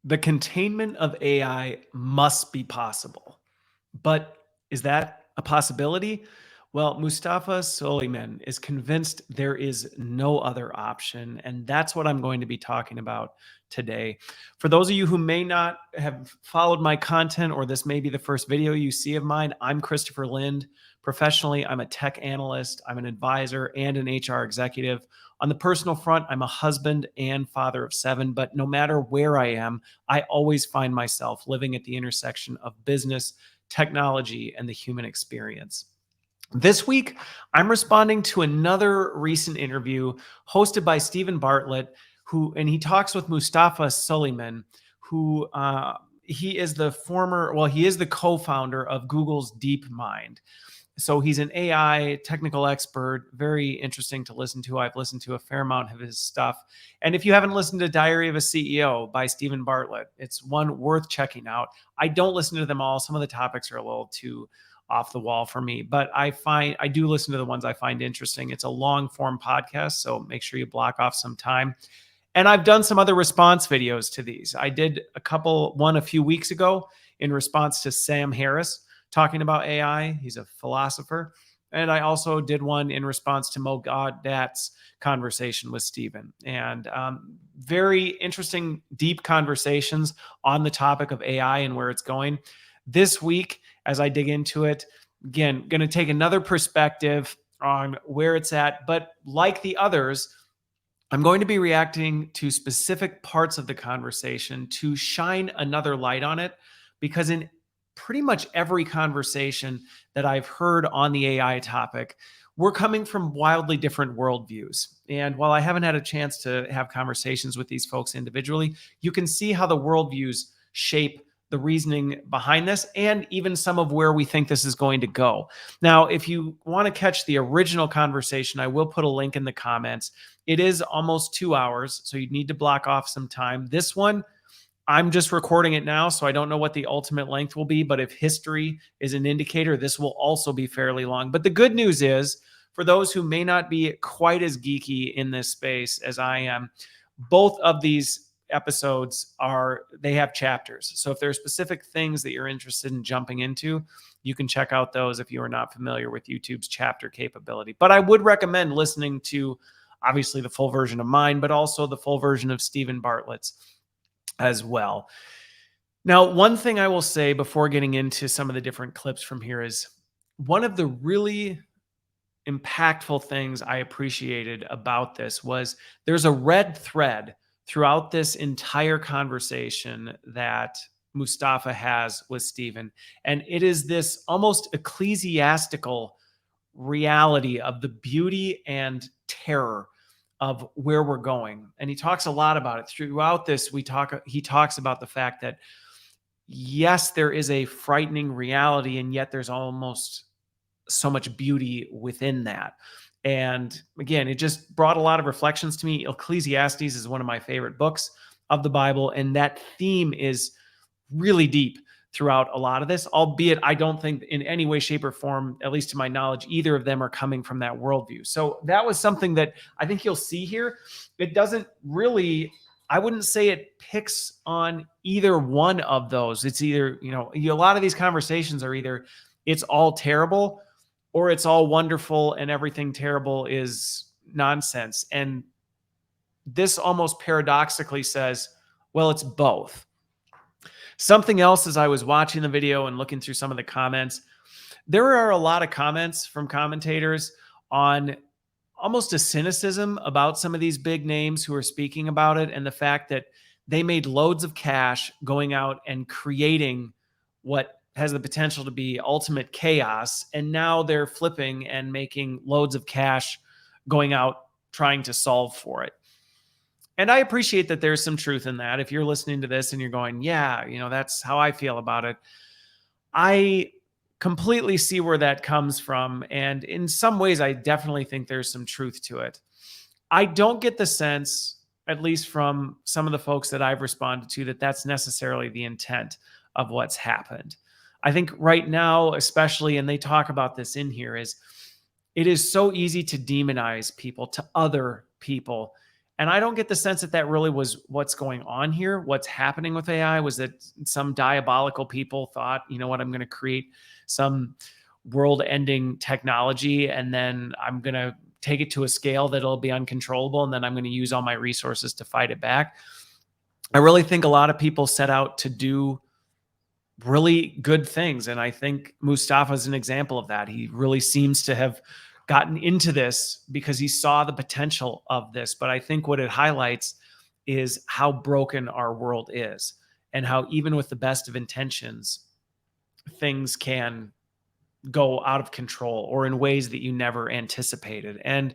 The containment of AI must be possible. But is that a possibility? Well, Mustafa Suleyman is convinced there is no other option. And that's what I'm going to be talking about today. For those of you who may not have followed my content, or this may be the first video you see of mine, I'm Christopher Lind. Professionally, I'm a tech analyst, I'm an advisor, and an HR executive. On the personal front, I'm a husband and father of 7, but no matter where I am, I always find myself living at the intersection of business, technology, and the human experience. This week, I'm responding to another recent interview hosted by Stephen Bartlett, and he talks with Mustafa Suleyman, who he is the co-founder of Google's DeepMind. So he's an AI technical expert, very interesting to listen to. I've listened to a fair amount of his stuff. And if you haven't listened to Diary of a CEO by Stephen Bartlett, it's one worth checking out. I don't listen to them all. Some of the topics are a little too off the wall for me, but I do listen to the ones I find interesting. It's a long form podcast, so make sure you block off some time. And I've done some other response videos to these. I did one a few weeks ago in response to Sam Harris talking about AI. He's a philosopher. And I also did one in response to Mo Gaudat's conversation with Stephen. And very interesting, deep conversations on the topic of AI and where it's going. This week, as I dig into it, again, going to take another perspective on where it's at. But like the others, I'm going to be reacting to specific parts of the conversation to shine another light on it, because in pretty much every conversation that I've heard on the AI topic, we're coming from wildly different worldviews. And while I haven't had a chance to have conversations with these folks individually, you can see how the worldviews shape the reasoning behind this and even some of where we think this is going to go. Now, if you want to catch the original conversation, I will put a link in the comments. It is almost 2 hours, so you need to block off some time. This one, I'm just recording it now, so I don't know what the ultimate length will be, but if history is an indicator, this will also be fairly long. But the good news is, for those who may not be quite as geeky in this space as I am, both of these episodes they have chapters. So if there are specific things that you're interested in jumping into, you can check out those if you are not familiar with YouTube's chapter capability. But I would recommend listening to, obviously, the full version of mine, but also the full version of Stephen Bartlett's as well. Now, one thing I will say before getting into some of the different clips from here is one of the really impactful things I appreciated about this was there's a red thread throughout this entire conversation that Mustafa has with Stephen. And it is this almost ecclesiastical reality of the beauty and terror of where we're going. And he talks a lot about it. Throughout this, he talks about the fact that, yes, there is a frightening reality, and yet there's almost so much beauty within that. And again, it just brought a lot of reflections to me. Ecclesiastes is one of my favorite books of the Bible, and that theme is really deep throughout a lot of this, albeit I don't think in any way, shape, or form, at least to my knowledge, either of them are coming from that worldview. So that was something that I think you'll see here. It doesn't really, I wouldn't say it picks on either one of those. It's either, a lot of these conversations are either it's all terrible or it's all wonderful and everything terrible is nonsense. And this almost paradoxically says, well, it's both. Something else, as I was watching the video and looking through some of the comments, there are a lot of comments from commentators on almost a cynicism about some of these big names who are speaking about it, and the fact that they made loads of cash going out and creating what has the potential to be ultimate chaos. And now they're flipping and making loads of cash going out trying to solve for it. And I appreciate that there's some truth in that. If you're listening to this and you're going, yeah, that's how I feel about it, I completely see where that comes from. And in some ways, I definitely think there's some truth to it. I don't get the sense, at least from some of the folks that I've responded to, that that's necessarily the intent of what's happened. I think right now, especially, and they talk about this in here, is it is so easy to demonize people, to other people, And I don't get the sense that that really was what's going on here. What's happening with AI was that some diabolical people thought, you know what, I'm going to create some world-ending technology, and then I'm going to take it to a scale that'll be uncontrollable, and then I'm going to use all my resources to fight it back. I really think a lot of people set out to do really good things. And I think Mustafa is an example of that. He really seems to have gotten into this because he saw the potential of this. But I think what it highlights is how broken our world is, and how even with the best of intentions, things can go out of control or in ways that you never anticipated. And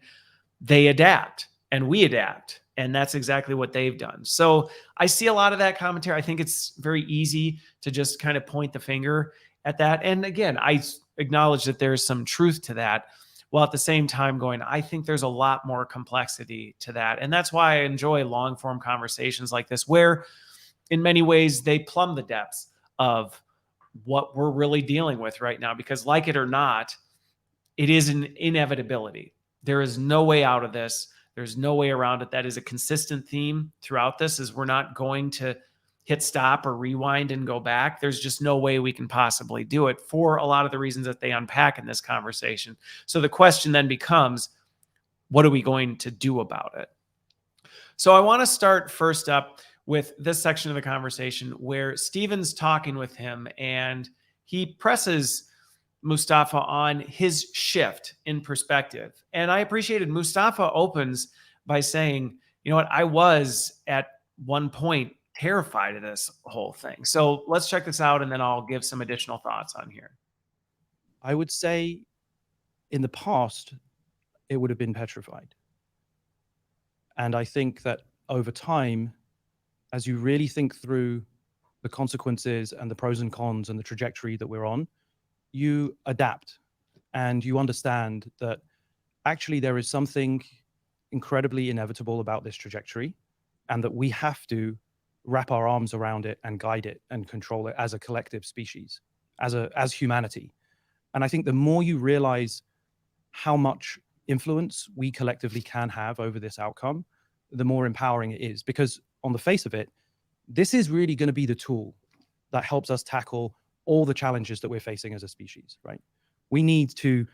they adapt and we adapt. And that's exactly what they've done. So I see a lot of that commentary. I think it's very easy to just kind of point the finger at that. And again, I acknowledge that there's some truth to that, while at the same time going, I think there's a lot more complexity to that. And that's why I enjoy long form conversations like this, where in many ways they plumb the depths of what we're really dealing with right now. Because like it or not, it is an inevitability. There is no way out of this. There's no way around it. That is a consistent theme throughout this, is we're not going to hit stop or rewind and go back. There's just no way we can possibly do it, for a lot of the reasons that they unpack in this conversation. So the question then becomes, what are we going to do about it? So I want to start first up with this section of the conversation where Stephen's talking with him, and he presses Mustafa on his shift in perspective. And I appreciated Mustafa opens by saying, you know what, I was at one point terrified of this whole thing. So let's check this out, and then I'll give some additional thoughts on here. I would say in the past, it would have been petrified. And I think that over time, as you really think through the consequences and the pros and cons and the trajectory that we're on, you adapt and you understand that actually there is something incredibly inevitable about this trajectory, and that we have to wrap our arms around it and guide it and control it as a collective species, as humanity. And I think the more you realize how much influence we collectively can have over this outcome, the more empowering it is. Because on the face of it, this is really going to be the tool that helps us tackle all the challenges that we're facing as a species, right? We need to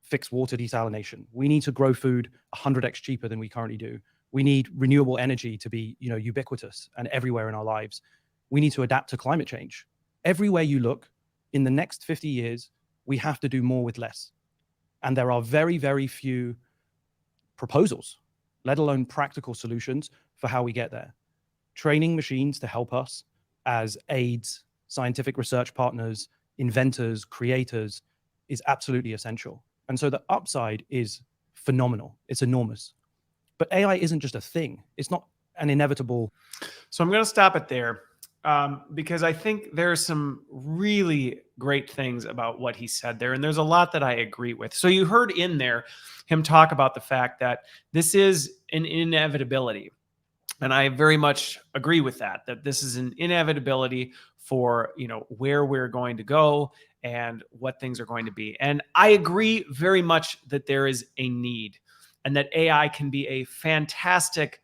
fix water desalination. We need to grow food 100x cheaper than we currently do. We need renewable energy to be, ubiquitous and everywhere in our lives. We need to adapt to climate change. Everywhere you look, in the next 50 years, we have to do more with less. And there are very, very few proposals, let alone practical solutions for how we get there. Training machines to help us as aides, scientific research partners, inventors, creators is absolutely essential. And so the upside is phenomenal. It's enormous. But AI isn't just a thing. It's not an inevitable. So I'm going to stop it there because I think there's some really great things about what he said there. And there's a lot that I agree with. So you heard in there him talk about the fact that this is an inevitability. And I very much agree with that this is an inevitability for, where we're going to go and what things are going to be. And I agree very much that there is a need, and that AI can be a fantastic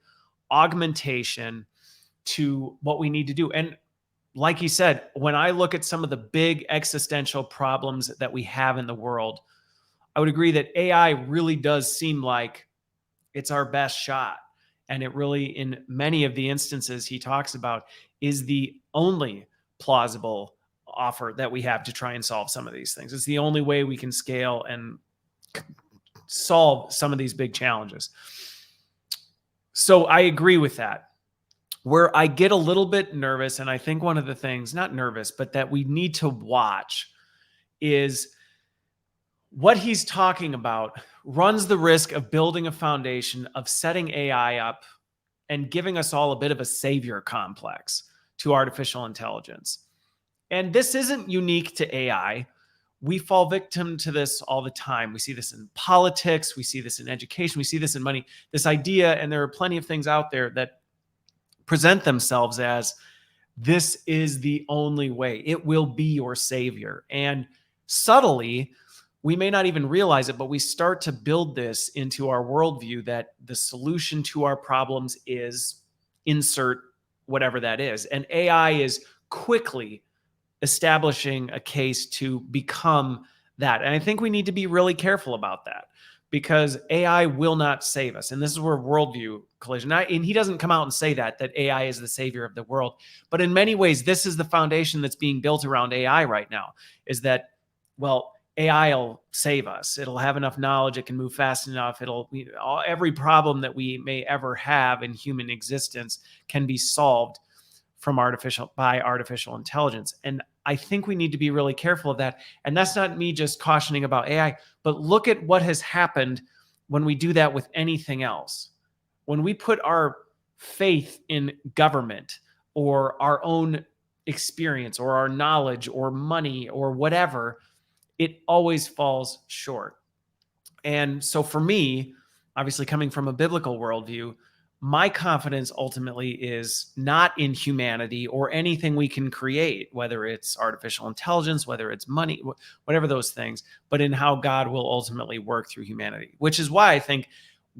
augmentation to what we need to do. And like he said, when I look at some of the big existential problems that we have in the world, I would agree that AI really does seem like it's our best shot. And it really, in many of the instances he talks about, is the only plausible offer that we have to try and solve some of these things. It's the only way we can scale and solve some of these big challenges. So I agree with that. Where I get a little bit nervous, and I think one of the things, not nervous, but that we need to watch, is what he's talking about runs the risk of building a foundation of setting AI up and giving us all a bit of a savior complex to artificial intelligence. And this isn't unique to AI. We fall victim to this all the time. We see this in politics. We see this in education. We see this in money. This idea, and there are plenty of things out there that present themselves as this is the only way. It will be your savior. And subtly, we may not even realize it, but we start to build this into our worldview that the solution to our problems is insert whatever that is. And AI is quickly establishing a case to become that. And I think we need to be really careful about that, because AI will not save us. And this is where worldview collision. And he doesn't come out and say that AI is the savior of the world. But in many ways, this is the foundation that's being built around AI right now, is that, well, AI will save us. It'll have enough knowledge. It can move fast enough. Every problem that we may ever have in human existence can be solved by artificial intelligence. And I think we need to be really careful of that. And that's not me just cautioning about AI, but look at what has happened when we do that with anything else. When we put our faith in government or our own experience or our knowledge or money or whatever, it always falls short. And so for me, obviously coming from a biblical worldview, my confidence ultimately is not in humanity or anything we can create, whether it's artificial intelligence, whether it's money, whatever those things, but in how God will ultimately work through humanity, which is why I think,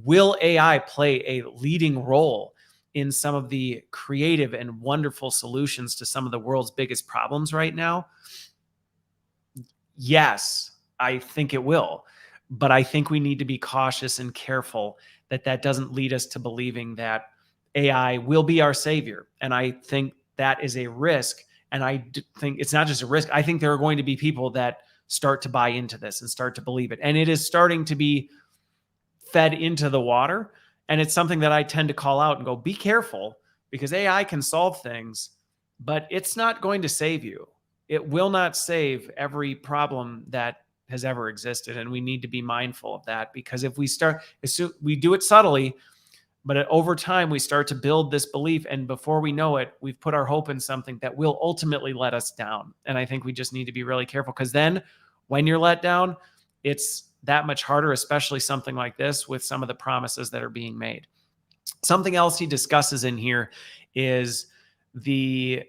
will AI play a leading role in some of the creative and wonderful solutions to some of the world's biggest problems right now? Yes, I think it will. But I think we need to be cautious and careful that doesn't lead us to believing that AI will be our savior. And I think that is a risk. And I think it's not just a risk. I think there are going to be people that start to buy into this and start to believe it. And it is starting to be fed into the water. And it's something that I tend to call out and go, be careful, because AI can solve things, but it's not going to save you. It will not save every problem that has ever existed. And we need to be mindful of that, because if we do it subtly, but over time we start to build this belief, and before we know it, we've put our hope in something that will ultimately let us down. And I think we just need to be really careful, because then when you're let down, it's that much harder, especially something like this with some of the promises that are being made. Something else he discusses in here is the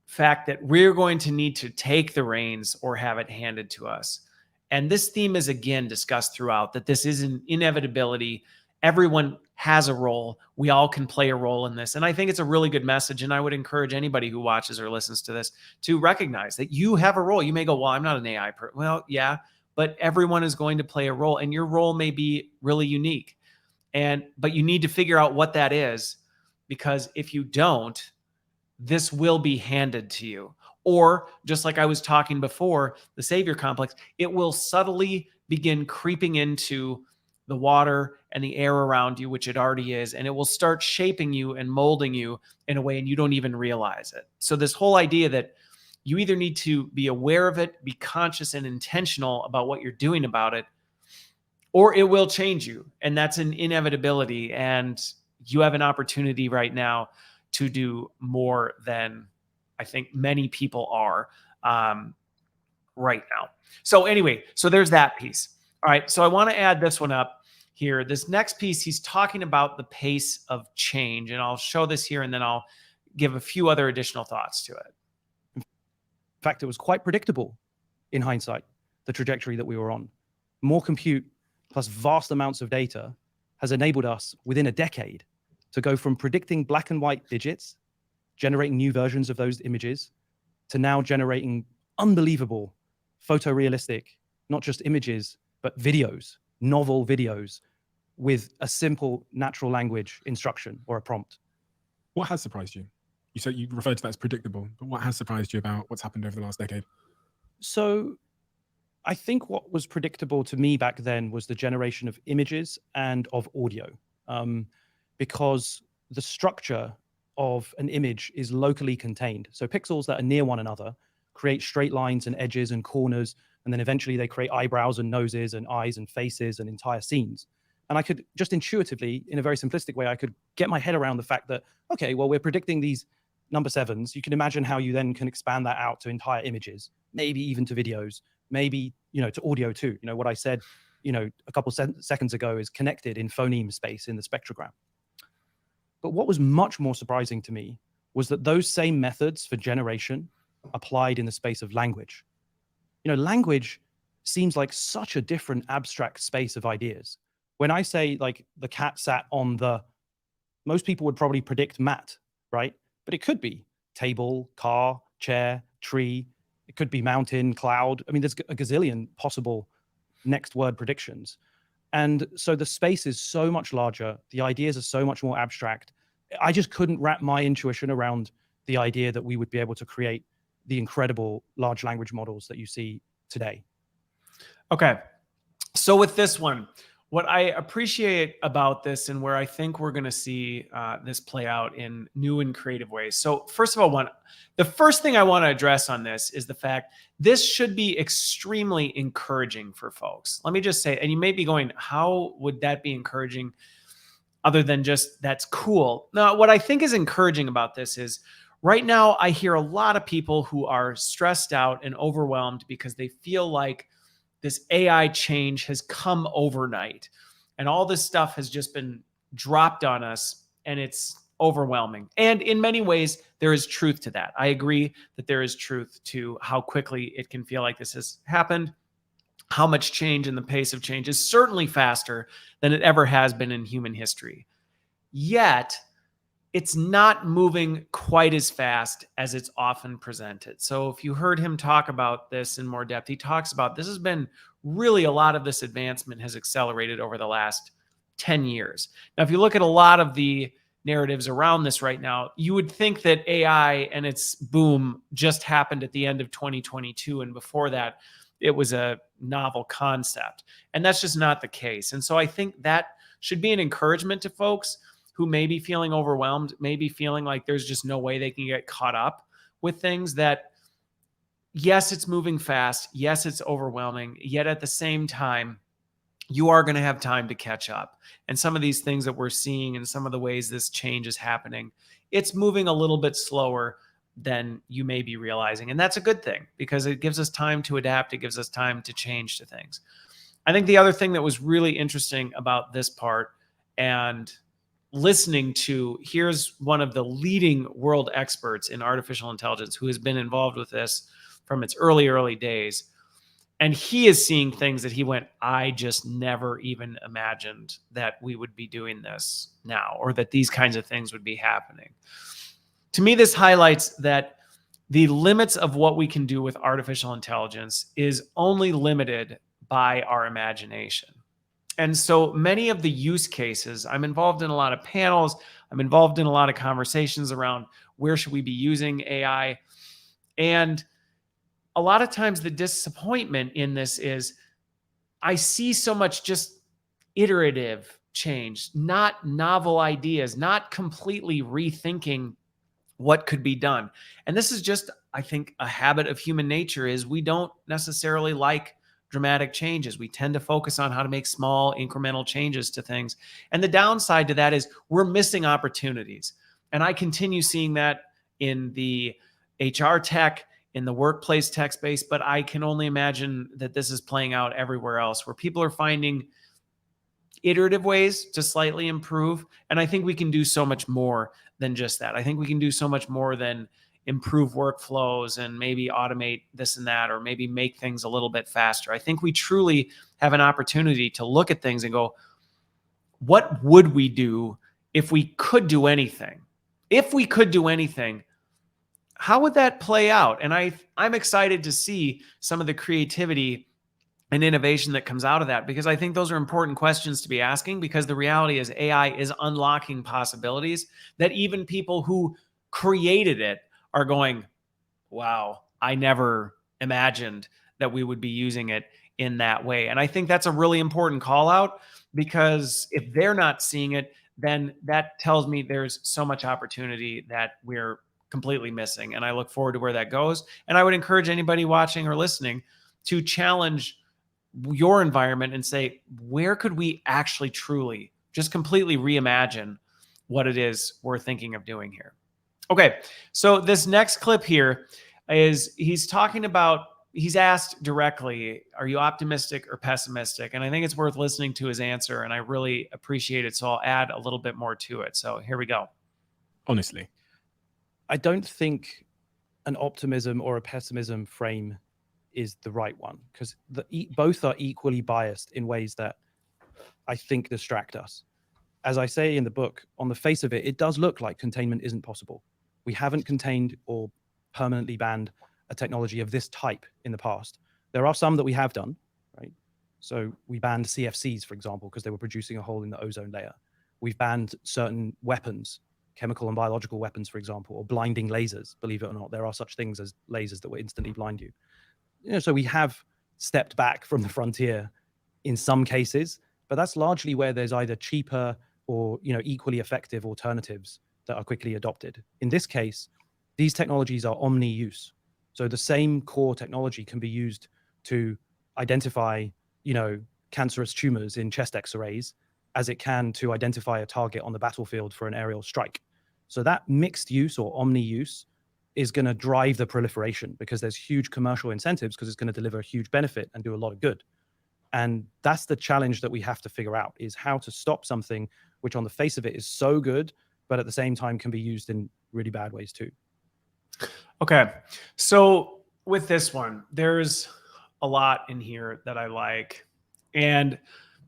fact that we're going to need to take the reins or have it handed to us. And this theme is again discussed throughout, that this is an inevitability. Everyone has a role. We all can play a role in this. And I think it's a really good message. And I would encourage anybody who watches or listens to this to recognize that you have a role. You may go, well, I'm not an AI person. Well, yeah, but everyone is going to play a role, and your role may be really unique. But you need to figure out what that is, because if you don't, this will be handed to you. Or just like I was talking before, the savior complex, it will subtly begin creeping into the water and the air around you, which it already is, and it will start shaping you and molding you in a way, and you don't even realize it. So this whole idea that you either need to be aware of it, be conscious and intentional about what you're doing about it, or it will change you. And that's an inevitability. And you have an opportunity right now to do more than I think many people are right now. So anyway, so there's that piece. All right. So I want to add this one up here. This next piece, he's talking about the pace of change. And I'll show this here, and then I'll give a few other additional thoughts to it. In fact, it was quite predictable in hindsight, the trajectory that we were on. More compute plus vast amounts of data has enabled us within a decade to go from predicting black and white digits, generating new versions of those images, to now generating unbelievable photorealistic, not just images, but videos, novel videos with a simple natural language instruction or a prompt. What has surprised you? You said you referred to that as predictable, but what has surprised you about what's happened over the last decade? So I think what was predictable to me back then was the generation of images and of audio, because the structure of an image is locally contained. So pixels that are near one another create straight lines and edges and corners, and then eventually they create eyebrows and noses and eyes and faces and entire scenes. And I could just intuitively, in a very simplistic way, I could get my head around the fact that, okay, well, we're predicting these number sevens. You can imagine how you then can expand that out to entire images, maybe even to videos, maybe, to audio too. What I said, a couple seconds ago is connected in phoneme space in the spectrogram. But what was much more surprising to me was that those same methods for generation applied in the space of language. Language seems like such a different abstract space of ideas. When I say like the cat sat on the, most people would probably predict mat, right? But it could be table, car, chair, tree. It could be mountain, cloud. I mean, there's a gazillion possible next word predictions. And so the space is so much larger. The ideas are so much more abstract. I just couldn't wrap my intuition around the idea that we would be able to create the incredible large language models that you see today. Okay. So with this one, what I appreciate about this and where I think we're going to see this play out in new and creative ways. So first of all, the first thing I want to address on this is the fact this should be extremely encouraging for folks. Let me just say, and you may be going, how would that be encouraging other than just that's cool? Now, what I think is encouraging about this is right now I hear a lot of people who are stressed out and overwhelmed because they feel like this AI change has come overnight and all this stuff has just been dropped on us and it's overwhelming. And in many ways, there is truth to that. I agree that there is truth to how quickly it can feel like this has happened. How much change and the pace of change is certainly faster than it ever has been in human history. Yet, it's not moving quite as fast as it's often presented. So if you heard him talk about this in more depth, he talks about this has been really a lot of this advancement has accelerated over the last 10 years. Now, if you look at a lot of the narratives around this right now, you would think that AI and its boom just happened at the end of 2022. And before that, it was a novel concept. And that's just not the case. And so I think that should be an encouragement to folks who may be feeling overwhelmed, maybe feeling like there's just no way they can get caught up with things that, yes, it's moving fast. Yes, it's overwhelming. Yet at the same time, you are going to have time to catch up. And some of these things that we're seeing and some of the ways this change is happening, it's moving a little bit slower than you may be realizing. And that's a good thing because it gives us time to adapt. It gives us time to change to things. I think the other thing that was really interesting about this part and listening to, here's one of the leading world experts in artificial intelligence who has been involved with this from its early days. And he is seeing things that he went, I just never even imagined that we would be doing this now, or that these kinds of things would be happening. To me, this highlights that the limits of what we can do with artificial intelligence is only limited by our imagination. And so many of the use cases, I'm involved in a lot of panels, I'm involved in a lot of conversations around where should we be using AI. And a lot of times the disappointment in this is I see so much just iterative change, not novel ideas, not completely rethinking what could be done. And this is just, I think, a habit of human nature is we don't necessarily like dramatic changes. We tend to focus on how to make small incremental changes to things. And the downside to that is we're missing opportunities. And I continue seeing that in the HR tech, in the workplace tech space, but I can only imagine that this is playing out everywhere else where people are finding iterative ways to slightly improve. And I think we can do so much more than just that. I think we can do so much more than improve workflows and maybe automate this and that, or maybe make things a little bit faster. I think we truly have an opportunity to look at things and go, what would we do if we could do anything? If we could do anything, how would that play out? And I'm excited to see some of the creativity and innovation that comes out of that, because I think those are important questions to be asking, because the reality is AI is unlocking possibilities that even people who created it are going, wow, I never imagined that we would be using it in that way. And I think that's a really important call out, because if they're not seeing it, then that tells me there's so much opportunity that we're completely missing. And I look forward to where that goes. And I would encourage anybody watching or listening to challenge your environment and say, where could we actually truly just completely reimagine what it is we're thinking of doing here? Okay, so this next clip here is he's talking about, he's asked directly, are you optimistic or pessimistic? And I think it's worth listening to his answer, and I really appreciate it. So I'll add a little bit more to it. So here we go. Honestly, I don't think an optimism or a pessimism frame is the right one, because both are equally biased in ways that I think distract us. As I say in the book, on the face of it, it does look like containment isn't possible. We haven't contained or permanently banned a technology of this type in the past. There are some that we have done, right? So we banned CFCs, for example, because they were producing a hole in the ozone layer. We've banned certain weapons, chemical and biological weapons, for example, or blinding lasers. Believe it or not, there are such things as lasers that will instantly blind you. So we have stepped back from the frontier in some cases, but that's largely where there's either cheaper or equally effective alternatives that are quickly adopted. In this case, these technologies are omni-use. So the same core technology can be used to identify, cancerous tumors in chest X-rays as it can to identify a target on the battlefield for an aerial strike. So that mixed use or omni-use is going to drive the proliferation, because there's huge commercial incentives, because it's going to deliver a huge benefit and do a lot of good. And that's the challenge that we have to figure out, is how to stop something which on the face of it is so good, but at the same time can be used in really bad ways too. Okay. So with this one, there's a lot in here that I like. And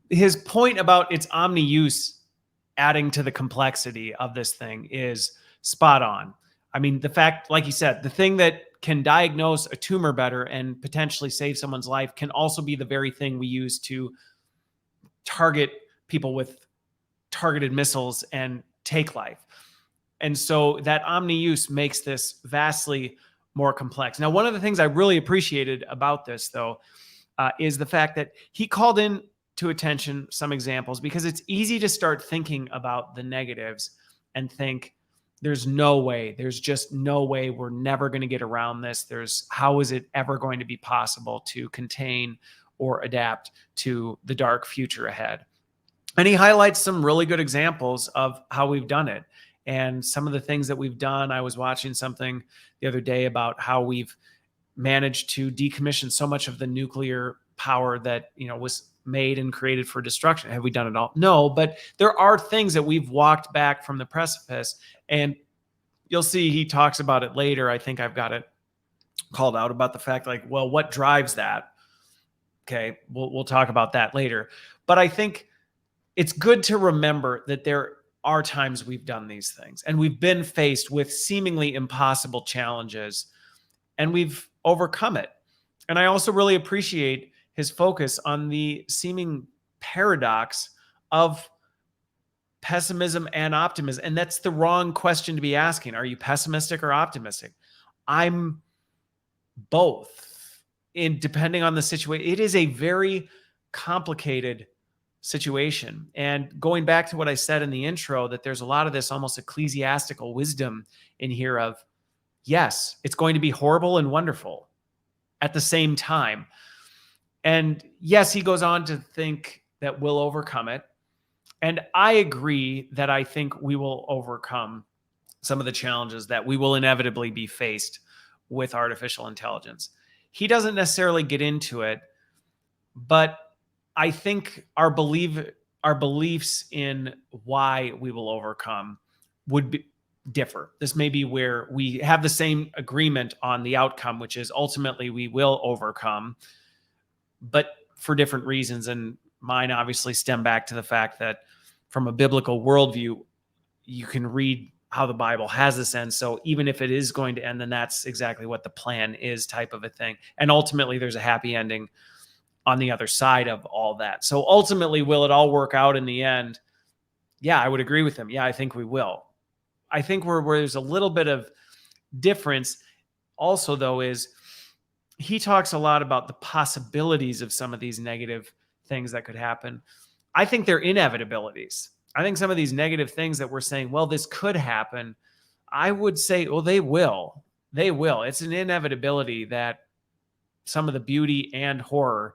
his point about its omni-use adding to the complexity of this thing is spot on. I mean, the fact, like you said, the thing that can diagnose a tumor better and potentially save someone's life can also be the very thing we use to target people with targeted missiles and take life. And so that omni-use makes this vastly more complex. Now, one of the things I really appreciated about this, though, is the fact that he called in to attention some examples, because it's easy to start thinking about the negatives and think, there's no way, there's just no way, we're never going to get around this. How is it ever going to be possible to contain or adapt to the dark future ahead? And he highlights some really good examples of how we've done it. And some of the things that we've done, I was watching something the other day about how we've managed to decommission so much of the nuclear power that, was made and created for destruction. Have we done it all? No, but there are things that we've walked back from the precipice, and you'll see he talks about it later. I think I've got it called out about the fact, like, well, what drives that? Okay, we'll talk about that later. But I think it's good to remember that there are times we've done these things and we've been faced with seemingly impossible challenges and we've overcome it. And I also really appreciate his focus on the seeming paradox of pessimism and optimism. And that's the wrong question to be asking. Are you pessimistic or optimistic? I'm both, depending on the situation. It is a very complicated situation. And going back to what I said in the intro, that there's a lot of this almost ecclesiastical wisdom in here of, yes, it's going to be horrible and wonderful at the same time. And yes, he goes on to think that we'll overcome it. And I agree that I think we will overcome some of the challenges that we will inevitably be faced with artificial intelligence. He doesn't necessarily get into it, but I think our beliefs in why we will overcome would differ. This may be where we have the same agreement on the outcome, which is ultimately we will overcome, but for different reasons. And mine obviously stem back to the fact that from a biblical worldview, you can read how the Bible has this end. So even if it is going to end, then that's exactly what the plan is, type of a thing. And ultimately there's a happy ending on the other side of all that. So ultimately, will it all work out in the end? Yeah, I would agree with him. Yeah, I think we will. I think where there's a little bit of difference also, though, is he talks a lot about the possibilities of some of these negative things that could happen. I think they're inevitabilities. I think some of these negative things that we're saying, well, this could happen, I would say, well, they will. They will. It's an inevitability that some of the beauty and horror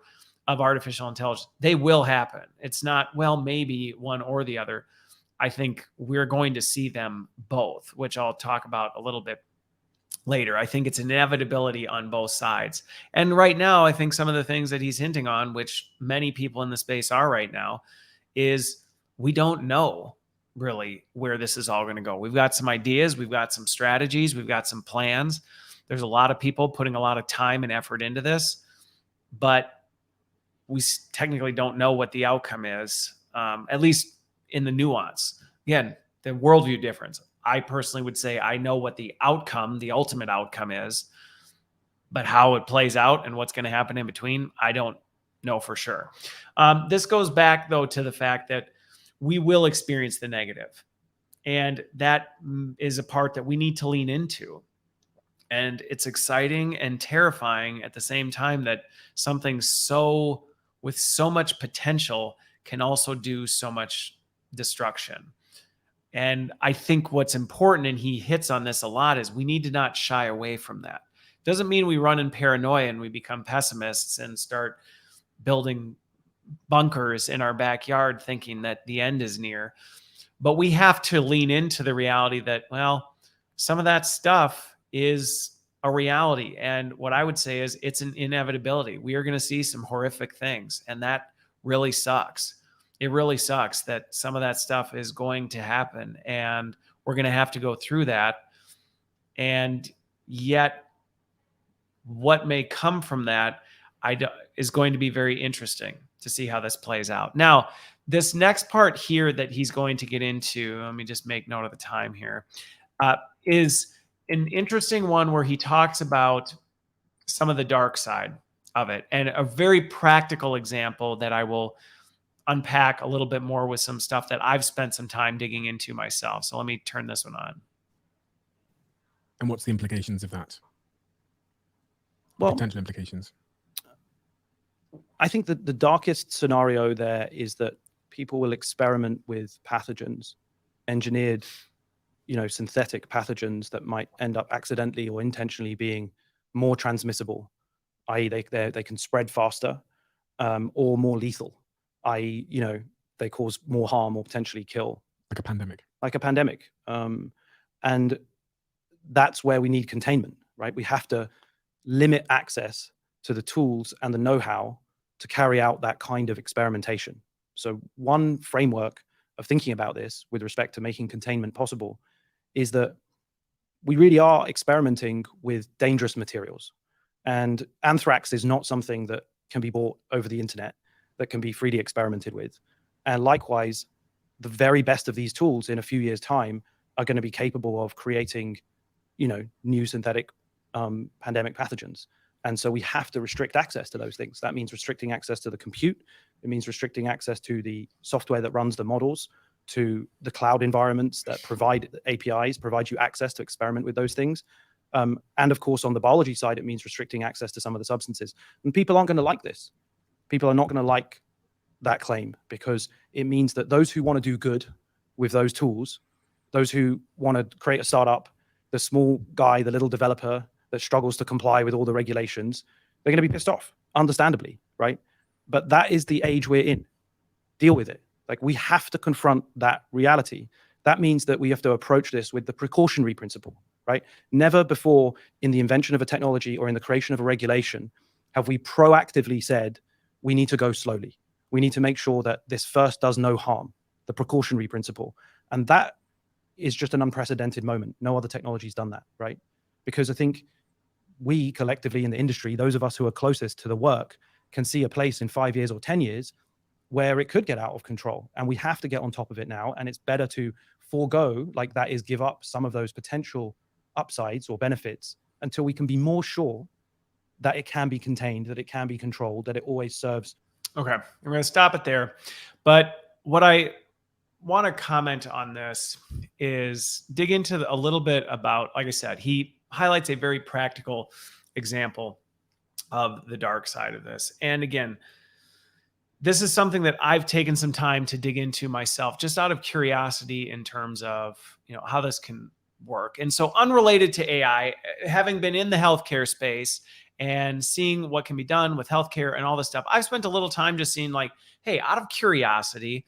of artificial intelligence, they will happen. It's not, well, maybe one or the other. I think we're going to see them both, which I'll talk about a little bit later. I think it's an inevitability on both sides. And right now, I think some of the things that he's hinting on, which many people in the space are right now, is we don't know really where this is all going to go. We've got some ideas, we've got some strategies, we've got some plans. There's a lot of people putting a lot of time and effort into this, but we technically don't know what the outcome is, at least in the nuance. Again, the worldview difference. I personally would say I know what the outcome, the ultimate outcome is, but how it plays out and what's going to happen in between, I don't know for sure. This goes back, though, to the fact that we will experience the negative. And that is a part that we need to lean into. And it's exciting and terrifying at the same time that something with so much potential can also do so much destruction. And I think what's important, and he hits on this a lot, is we need to not shy away from that. Doesn't mean we run in paranoia and we become pessimists and start building bunkers in our backyard thinking that the end is near. But we have to lean into the reality that, well, some of that stuff is a reality. And what I would say is it's an inevitability. We are going to see some horrific things. And that really sucks. It really sucks that some of that stuff is going to happen. And we're going to have to go through that. And yet, what may come from that is going to be very interesting to see how this plays out. Now, this next part here that he's going to get into, let me just make note of the time here, is an interesting one where he talks about some of the dark side of it, and a very practical example that I will unpack a little bit more with some stuff that I've spent some time digging into myself. So let me turn this one on. And what's the implications of that? Well, potential implications. I think that the darkest scenario there is that people will experiment with pathogens, engineered, synthetic pathogens that might end up accidentally or intentionally being more transmissible, i.e. they can spread faster, or more lethal, i.e. they cause more harm or potentially kill. Like a pandemic. And that's where we need containment, right? We have to limit access to the tools and the know-how to carry out that kind of experimentation. So one framework of thinking about this with respect to making containment possible is that we really are experimenting with dangerous materials. And anthrax is not something that can be bought over the internet, that can be freely experimented with. And likewise, the very best of these tools in a few years' time are going to be capable of creating, new synthetic pandemic pathogens. And so we have to restrict access to those things. That means restricting access to the compute. It means restricting access to the software that runs the models, to the cloud environments that provide APIs, provide you access to experiment with those things. And of course, on the biology side, it means restricting access to some of the substances. And people aren't going to like this. People are not going to like that claim, because it means that those who want to do good with those tools, those who want to create a startup, the small guy, the little developer that struggles to comply with all the regulations, they're going to be pissed off, understandably, right? But that is the age we're in. Deal with it. Like, we have to confront that reality. That means that we have to approach this with the precautionary principle, right? Never before in the invention of a technology or in the creation of a regulation have we proactively said, we need to go slowly. We need to make sure that this first does no harm, the precautionary principle. And that is just an unprecedented moment. No other technology's done that, right? Because I think we collectively in the industry, those of us who are closest to the work, can see a place in 5 years or 10 years where it could get out of control. And we have to get on top of it now. And it's better to forego, like that is, give up some of those potential upsides or benefits until we can be more sure that it can be contained, that it can be controlled, that it always serves. Okay, I'm going to stop it there. But what I want to comment on this is dig into a little bit about, like I said, he highlights a very practical example of the dark side of this. And again, this is something that I've taken some time to dig into myself, just out of curiosity in terms of, how this can work. And so, unrelated to AI, having been in the healthcare space and seeing what can be done with healthcare and all this stuff, I've spent a little time just seeing, like, hey, out of curiosity,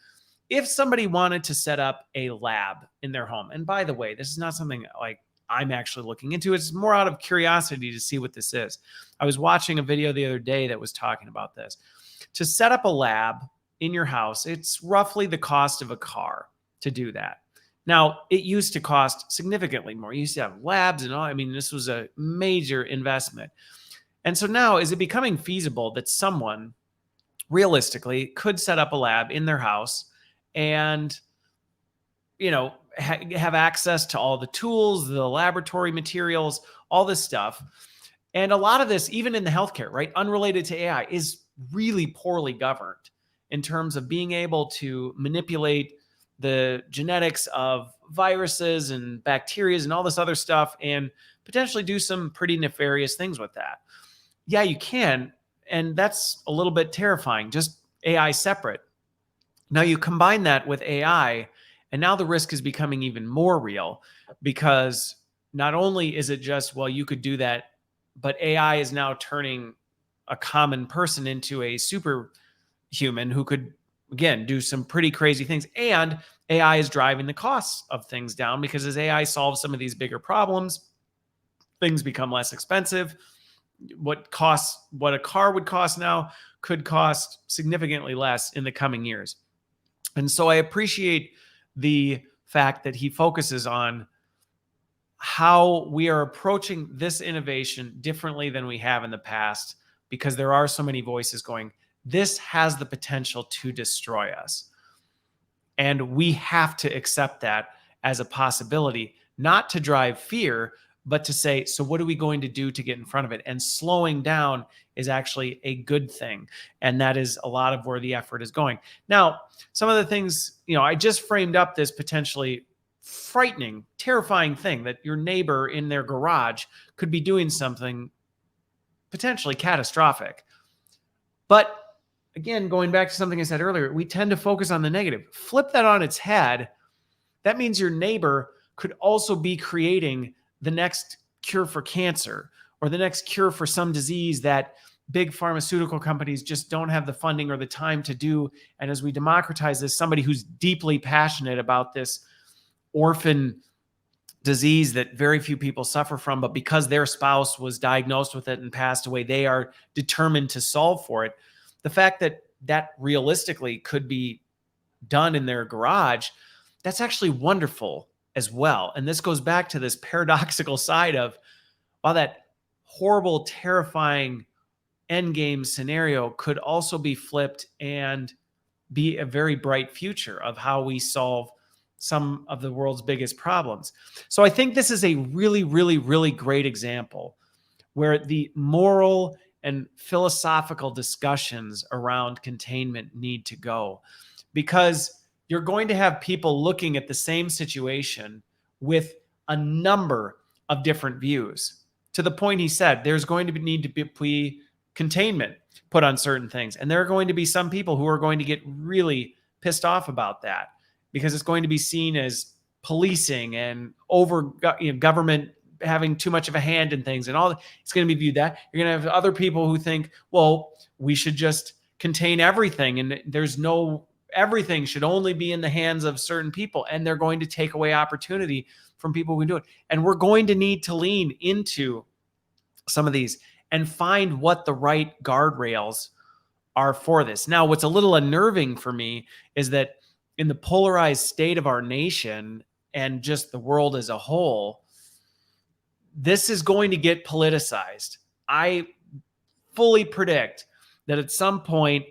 if somebody wanted to set up a lab in their home, and by the way, this is not something like I'm actually looking into, it's more out of curiosity to see what this is. I was watching a video the other day that was talking about this. To set up a lab in your house, it's roughly the cost of a car to do that. Now, it used to cost significantly more. You used to have labs and all. I mean, this was a major investment. And so now, is it becoming feasible that someone realistically could set up a lab in their house and, have access to all the tools, the laboratory materials, all this stuff? And a lot of this, even in the healthcare, right, unrelated to AI, is really poorly governed in terms of being able to manipulate the genetics of viruses and bacteria and all this other stuff and potentially do some pretty nefarious things with that. Yeah, you can. And that's a little bit terrifying, just AI separate. Now you combine that with AI, and now the risk is becoming even more real because not only is it just, well, you could do that, but AI is now turning a common person into a superhuman who could, again, do some pretty crazy things. And AI is driving the costs of things down because as AI solves some of these bigger problems, things become less expensive. What a car would cost now could cost significantly less in the coming years. And so I appreciate the fact that he focuses on how we are approaching this innovation differently than we have in the past, because there are so many voices going, this has the potential to destroy us. And we have to accept that as a possibility, not to drive fear, but to say, so what are we going to do to get in front of it? And slowing down is actually a good thing. And that is a lot of where the effort is going. Now, some of the things, I just framed up this potentially frightening, terrifying thing that your neighbor in their garage could be doing something potentially catastrophic. But again, going back to something I said earlier, we tend to focus on the negative. Flip that on its head. That means your neighbor could also be creating the next cure for cancer or the next cure for some disease that big pharmaceutical companies just don't have the funding or the time to do. And as we democratize this, somebody who's deeply passionate about this orphan disease that very few people suffer from, but because their spouse was diagnosed with it and passed away, they are determined to solve for it. The fact that that realistically could be done in their garage, that's actually wonderful as well. And this goes back to this paradoxical side of, wow, that horrible, terrifying endgame scenario could also be flipped and be a very bright future of how we solve some of the world's biggest problems. So I think this is a really, really, really great example where the moral and philosophical discussions around containment need to go, because you're going to have people looking at the same situation with a number of different views. To the point he said, there's going to need to be containment put on certain things. And there are going to be some people who are going to get really pissed off about that because it's going to be seen as policing and government having too much of a hand in things and all. It's going to be viewed that. You're going to have other people who think, well, we should just contain everything and everything should only be in the hands of certain people, and they're going to take away opportunity from people who do it. And we're going to need to lean into some of these and find what the right guardrails are for this. Now, what's a little unnerving for me is that in the polarized state of our nation and just the world as a whole, this is going to get politicized. I fully predict that at some point,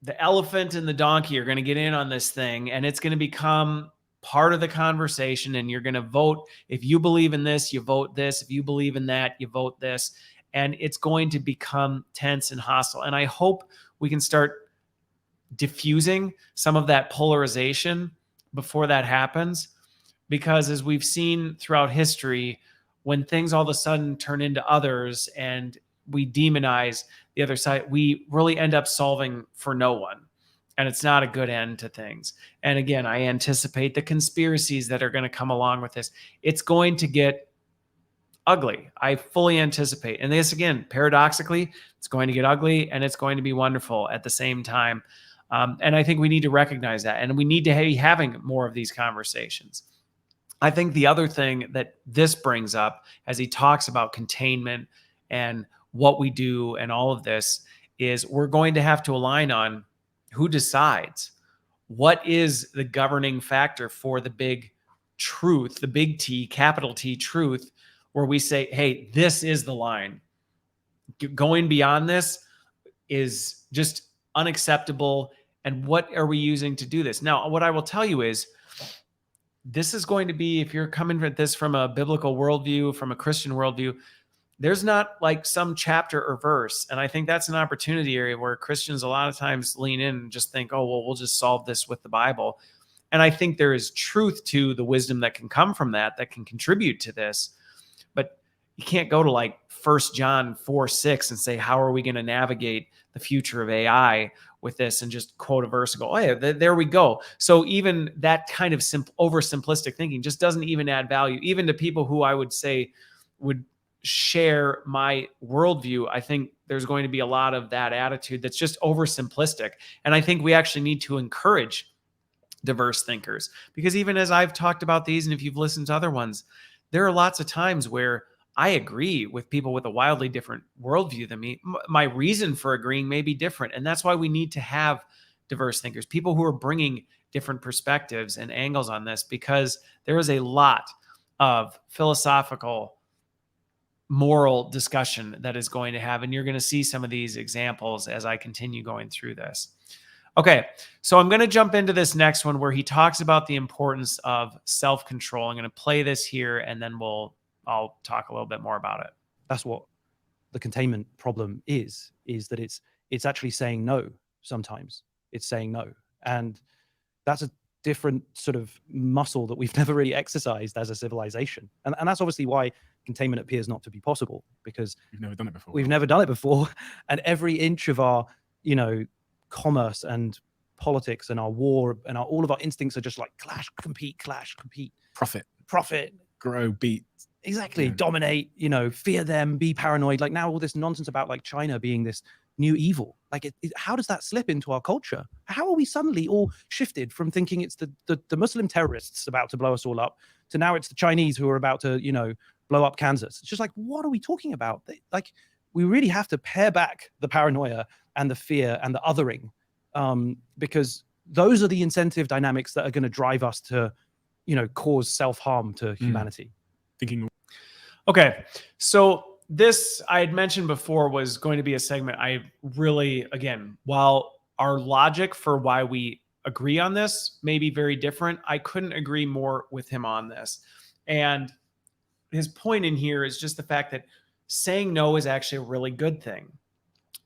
the elephant and the donkey are going to get in on this thing, and it's going to become part of the conversation, and you're going to vote. If you believe in this, you vote this. If you believe in that, you vote this. And it's going to become tense and hostile. And I hope we can start diffusing some of that polarization before that happens, because as we've seen throughout history, when things all of a sudden turn into others and we demonize the other side, we really end up solving for no one. And it's not a good end to things. And again, I anticipate the conspiracies that are going to come along with this. It's going to get ugly. I fully anticipate. And this, again, paradoxically, it's going to get ugly and it's going to be wonderful at the same time. And I think we need to recognize that. And we need to be having more of these conversations. I think the other thing that this brings up as he talks about containment and what we do and all of this is we're going to have to align on who decides what is the governing factor for the big truth, the big T, capital T truth, where we say, hey, this is the line. Going beyond this is just unacceptable. And what are we using to do this? Now, what I will tell you is, this is going to be, if you're coming at this from a biblical worldview, from a Christian worldview, there's not like some chapter or verse. And I think that's an opportunity area where Christians a lot of times lean in and just think, oh, well, we'll just solve this with the Bible. And I think there is truth to the wisdom that can come from that can contribute to this. But you can't go to like 1 John 4:6 and say, how are we going to navigate the future of AI with this, and just quote a verse and go, oh yeah, there we go. So even that kind of oversimplistic thinking just doesn't even add value, even to people who I would say would share my worldview. I think there's going to be a lot of that attitude that's just oversimplistic. And I think we actually need to encourage diverse thinkers, because even as I've talked about these, and if you've listened to other ones, there are lots of times where I agree with people with a wildly different worldview than me. My reason for agreeing may be different. And that's why we need to have diverse thinkers, people who are bringing different perspectives and angles on this, because there is a lot of philosophical, moral discussion that is going to have. And you're going to see some of these examples as I continue going through this. Okay, so I'm going to jump into this next one where he talks about the importance of self-control. I'm going to play this here, and then I'll talk a little bit more about it. That's what the containment problem is that it's actually saying no. Sometimes it's saying no. And that's a different sort of muscle that we've never really exercised as a civilization. And that's obviously why containment appears not to be possible, because we've never done it before. We've never done it before. And every inch of our, commerce and politics and our war and all of our instincts are just like clash, compete, profit, grow, beat. Exactly. Yeah. Dominate, fear them, be paranoid. Like now all this nonsense about like China being this new evil. Like how does that slip into our culture? How are we suddenly all shifted from thinking it's the Muslim terrorists about to blow us all up to now it's the Chinese who are about to, blow up Kansas? It's just like, what are we talking about? Like we really have to pare back the paranoia and the fear and the othering, because those are the incentive dynamics that are going to drive us to, cause self-harm to humanity. Thinking. Okay, so this I had mentioned before was going to be a segment I really, again, while our logic for why we agree on this may be very different, I couldn't agree more with him on this. And his point in here is just the fact that saying no is actually a really good thing.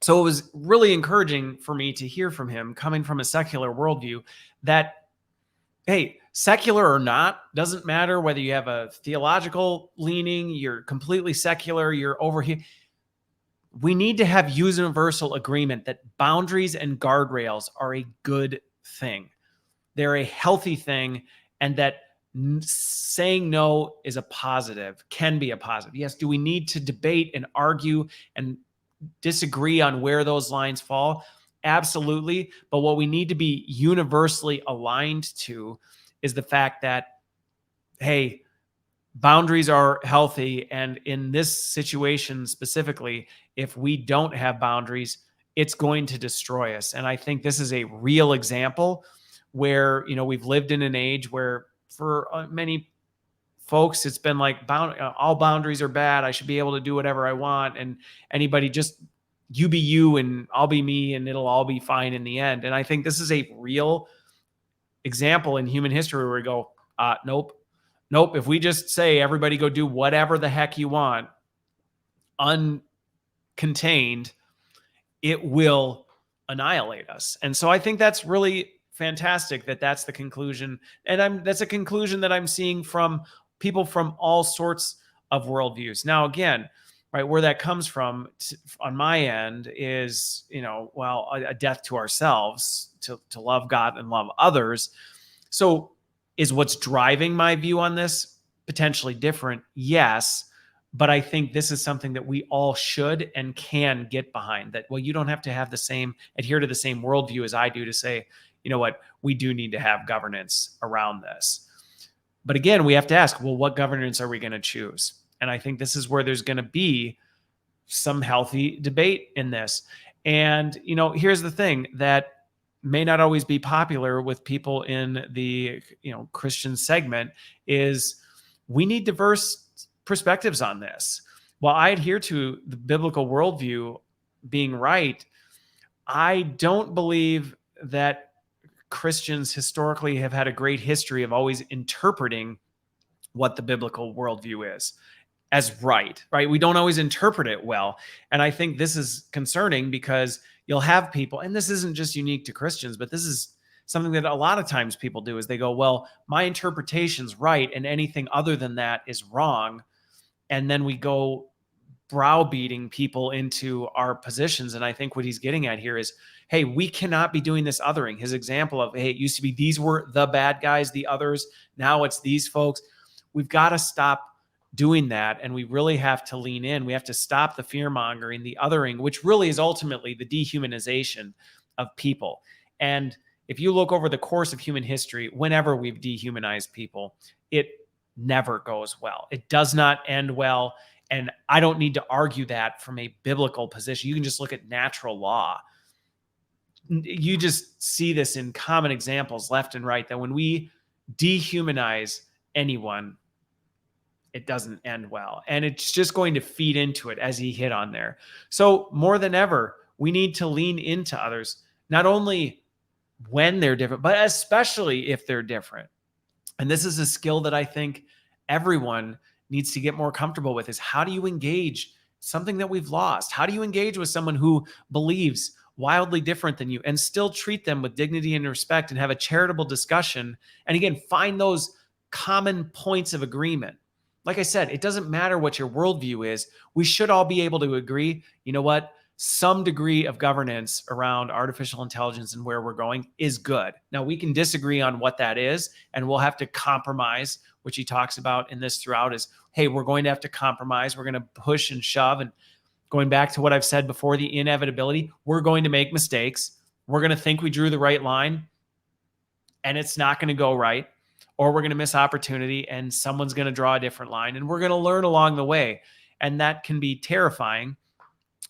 So it was really encouraging for me to hear from him, coming from a secular worldview, that, hey, secular or not, doesn't matter whether you have a theological leaning, you're completely secular, you're over here. We need to have universal agreement that boundaries and guardrails are a good thing. They're a healthy thing, and that saying no is a positive, can be a positive. Yes, do we need to debate and argue and disagree on where those lines fall? Absolutely. But what we need to be universally aligned to is the fact that, hey, boundaries are healthy. And in this situation specifically, if we don't have boundaries, it's going to destroy us. And I think this is a real example where, we've lived in an age where for many folks, it's been like all boundaries are bad. I should be able to do whatever I want. And anybody just, you be you and I'll be me and it'll all be fine in the end. And I think this is a real example in human history where we go, nope. If we just say everybody go do whatever the heck you want, uncontained, it will annihilate us. And so I think that's really fantastic that that's the conclusion. And that's a conclusion that I'm seeing from people from all sorts of worldviews. Now, again, right, where that comes from on my end is, a death to ourselves, to love God and love others. So is what's driving my view on this potentially different? Yes. But I think this is something that we all should and can get behind, that, well, you don't have to adhere to the same worldview as I do to say, you know what, we do need to have governance around this. But again, we have to ask, well, what governance are we going to choose? And I think this is where there's going to be some healthy debate in this. And, here's the thing, that may not always be popular with people in the Christian segment is we need diverse perspectives on this. While I adhere to the biblical worldview being right, I don't believe that Christians historically have had a great history of always interpreting what the biblical worldview is as right? We don't always interpret it well. And I think this is concerning because you'll have people, and this isn't just unique to Christians, but this is something that a lot of times people do is they go, well, my interpretation's right and anything other than that is wrong. And then we go browbeating people into our positions. And I think what he's getting at here is, hey, we cannot be doing this othering. His example of, hey, it used to be these were the bad guys, the others. Now it's these folks. We've got to stop doing that. And we really have to lean in. We have to stop the fear mongering, the othering, which really is ultimately the dehumanization of people. And if you look over the course of human history, whenever we've dehumanized people, it never goes well. It does not end well. And I don't need to argue that from a biblical position. You can just look at natural law. You just see this in common examples left and right, that when we dehumanize anyone, it doesn't end well. And it's just going to feed into it, as he hit on there. So more than ever, we need to lean into others, not only when they're different, but especially if they're different. And this is a skill that I think everyone needs to get more comfortable with, is how do you engage something that we've lost? How do you engage with someone who believes wildly different than you and still treat them with dignity and respect and have a charitable discussion? And again, find those common points of agreement. Like I said, it doesn't matter what your worldview is. We should all be able to agree, you know what? Some degree of governance around artificial intelligence and where we're going is good. Now, we can disagree on what that is, and we'll have to compromise, which he talks about in this throughout is, hey, we're going to have to compromise. We're going to push and shove. And going back to what I've said before, the inevitability, we're going to make mistakes. We're going to think we drew the right line, and it's not going to go right. Or we're going to miss opportunity and someone's going to draw a different line, and we're going to learn along the way. And that can be terrifying,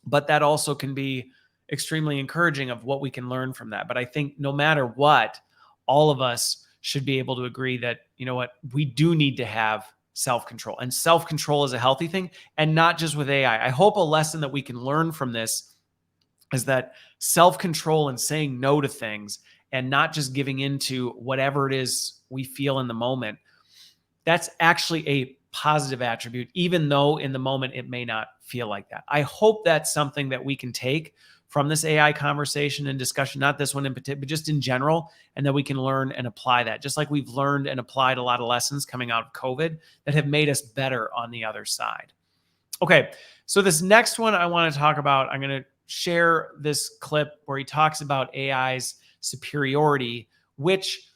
but that also can be extremely encouraging of what we can learn from that. But I think no matter what, all of us should be able to agree that, you know what, we do need to have self-control, and self-control is a healthy thing, and not just with AI. I hope a lesson that we can learn from this is that self-control and saying no to things and not just giving into whatever it is we feel in the moment, that's actually a positive attribute, even though in the moment it may not feel like that. I hope that's something that we can take from this AI conversation and discussion, not this one in particular, but just in general, and that we can learn and apply that, just like we've learned and applied a lot of lessons coming out of COVID that have made us better on the other side. Okay, so this next one I want to talk about, I'm going to share this clip where he talks about AI's superiority, which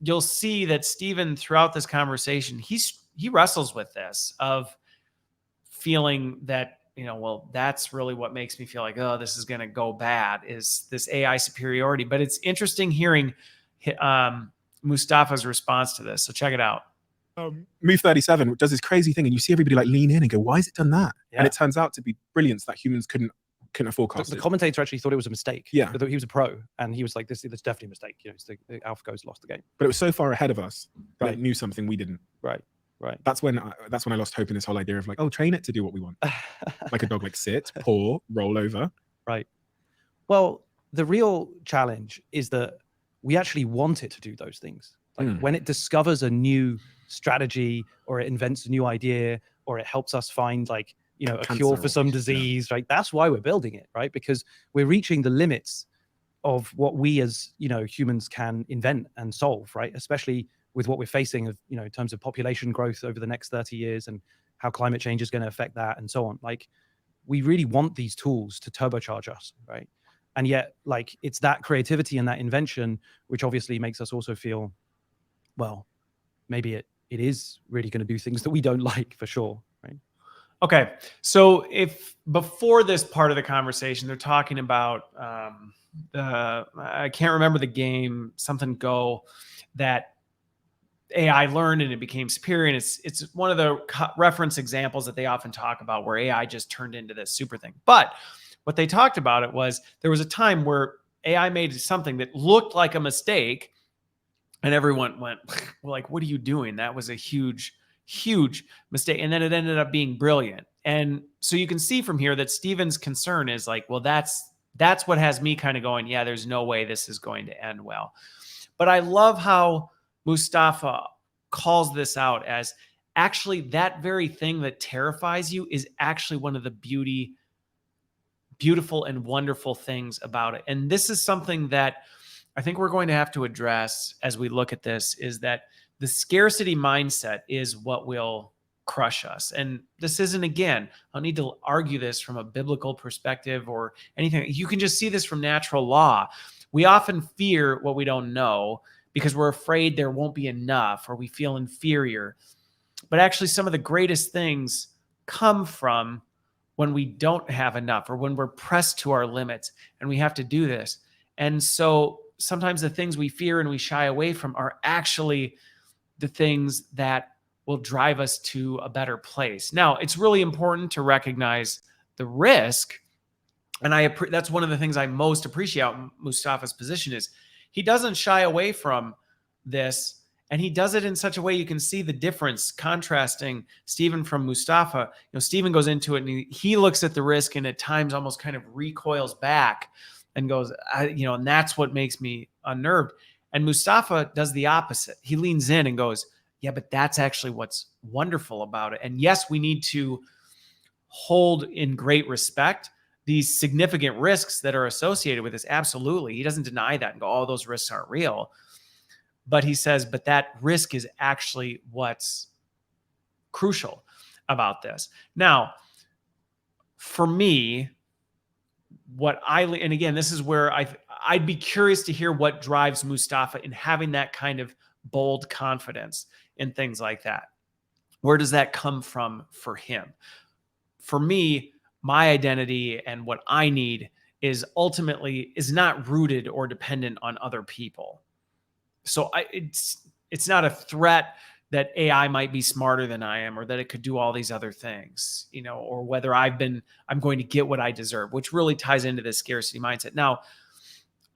you'll see that Stephen, throughout this conversation, he wrestles with this of feeling that, well, that's really what makes me feel like, oh, this is going to go bad, is this AI superiority. But it's interesting hearing Mustafa's response to this. So check it out. Move 37 does this crazy thing, and you see everybody like lean in and go, why has it done that? Yeah. And it turns out to be brilliance that humans couldn't have forecasted. The commentator actually thought it was a mistake. Yeah. He was a pro, and he was like, this is definitely a mistake. The AlphaGo's lost the game. But it was so far ahead of us that it knew something we didn't. Right. That's when I lost hope in this whole idea of like, oh, train it to do what we want. Like a dog, like sit, paw, roll over. Right. Well, the real challenge is that we actually want it to do those things. Like when it discovers a new strategy, or it invents a new idea, or it helps us find like, a cure for some disease, right? That's why we're building it, right? Because we're reaching the limits of what we as, humans can invent and solve, right? Especially with what we're facing of, in terms of population growth over the next 30 years and how climate change is going to affect that and so on. Like, we really want these tools to turbocharge us, right? And yet, like, it's that creativity and that invention, which obviously makes us also feel, well, maybe it is really going to do things that we don't like, for sure, right? Okay, so if before this part of the conversation, they're talking about I can't remember the game, something Go, that AI learned and it became superior, and it's one of the reference examples that they often talk about where AI just turned into this super thing. But what they talked about it was there was a time where AI made something that looked like a mistake, and everyone went, well, like, what are you doing? That was a huge, huge mistake. And then it ended up being brilliant. And so you can see from here that Stephen's concern is like, well, that's what has me kind of going, yeah, there's no way this is going to end well. But I love how Mustafa calls this out as actually that very thing that terrifies you is actually one of the beautiful and wonderful things about it. And this is something that I think we're going to have to address as we look at this, is that the scarcity mindset is what will crush us. And this isn't, again, I don't need to argue this from a biblical perspective or anything. You can just see this from natural law. We often fear what we don't know because we're afraid there won't be enough or we feel inferior. But actually, some of the greatest things come from when we don't have enough or when we're pressed to our limits and we have to do this. And so sometimes the things we fear and we shy away from are actually the things that will drive us to a better place. Now, it's really important to recognize the risk. And that's one of the things I most appreciate about Mustafa's position is he doesn't shy away from this. And he does it in such a way you can see the difference, contrasting Stephen from Mustafa. Stephen goes into it and he looks at the risk and at times almost kind of recoils back and goes, and that's what makes me unnerved. And Mustafa does the opposite. He leans in and goes, yeah, but that's actually what's wonderful about it. And yes, we need to hold in great respect these significant risks that are associated with this. Absolutely. He doesn't deny that and go, oh, those risks aren't real. But he says, but that risk is actually what's crucial about this. Now, for me, and again, this is where I'd be curious to hear what drives Mustafa in having that kind of bold confidence in things like that. Where does that come from for him? For me, my identity and what I need is not rooted or dependent on other people. So it's not a threat that AI might be smarter than I am, or that it could do all these other things, or whether I'm going to get what I deserve, which really ties into this scarcity mindset. Now,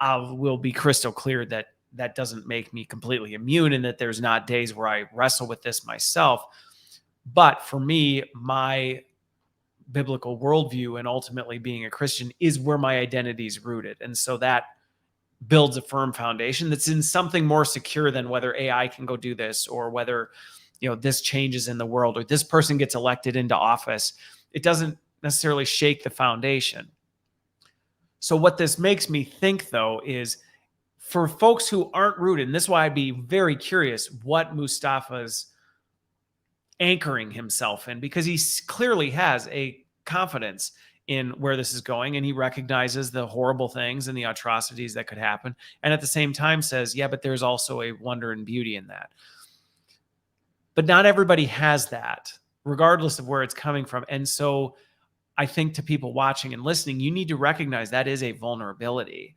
I will be crystal clear that that doesn't make me completely immune, and that there's not days where I wrestle with this myself. But for me, my biblical worldview and ultimately being a Christian is where my identity is rooted. And so that builds a firm foundation that's in something more secure than whether AI can go do this, or whether, this changes in the world, or this person gets elected into office. It doesn't necessarily shake the foundation. So what this makes me think, though, is for folks who aren't rooted, and this is why I'd be very curious what Mustafa's anchoring himself in, because he clearly has a confidence in where this is going, and he recognizes the horrible things and the atrocities that could happen, and at the same time says, yeah, but there's also a wonder and beauty in that. But not everybody has that, regardless of where it's coming from. And so I think to people watching and listening, you need to recognize that is a vulnerability.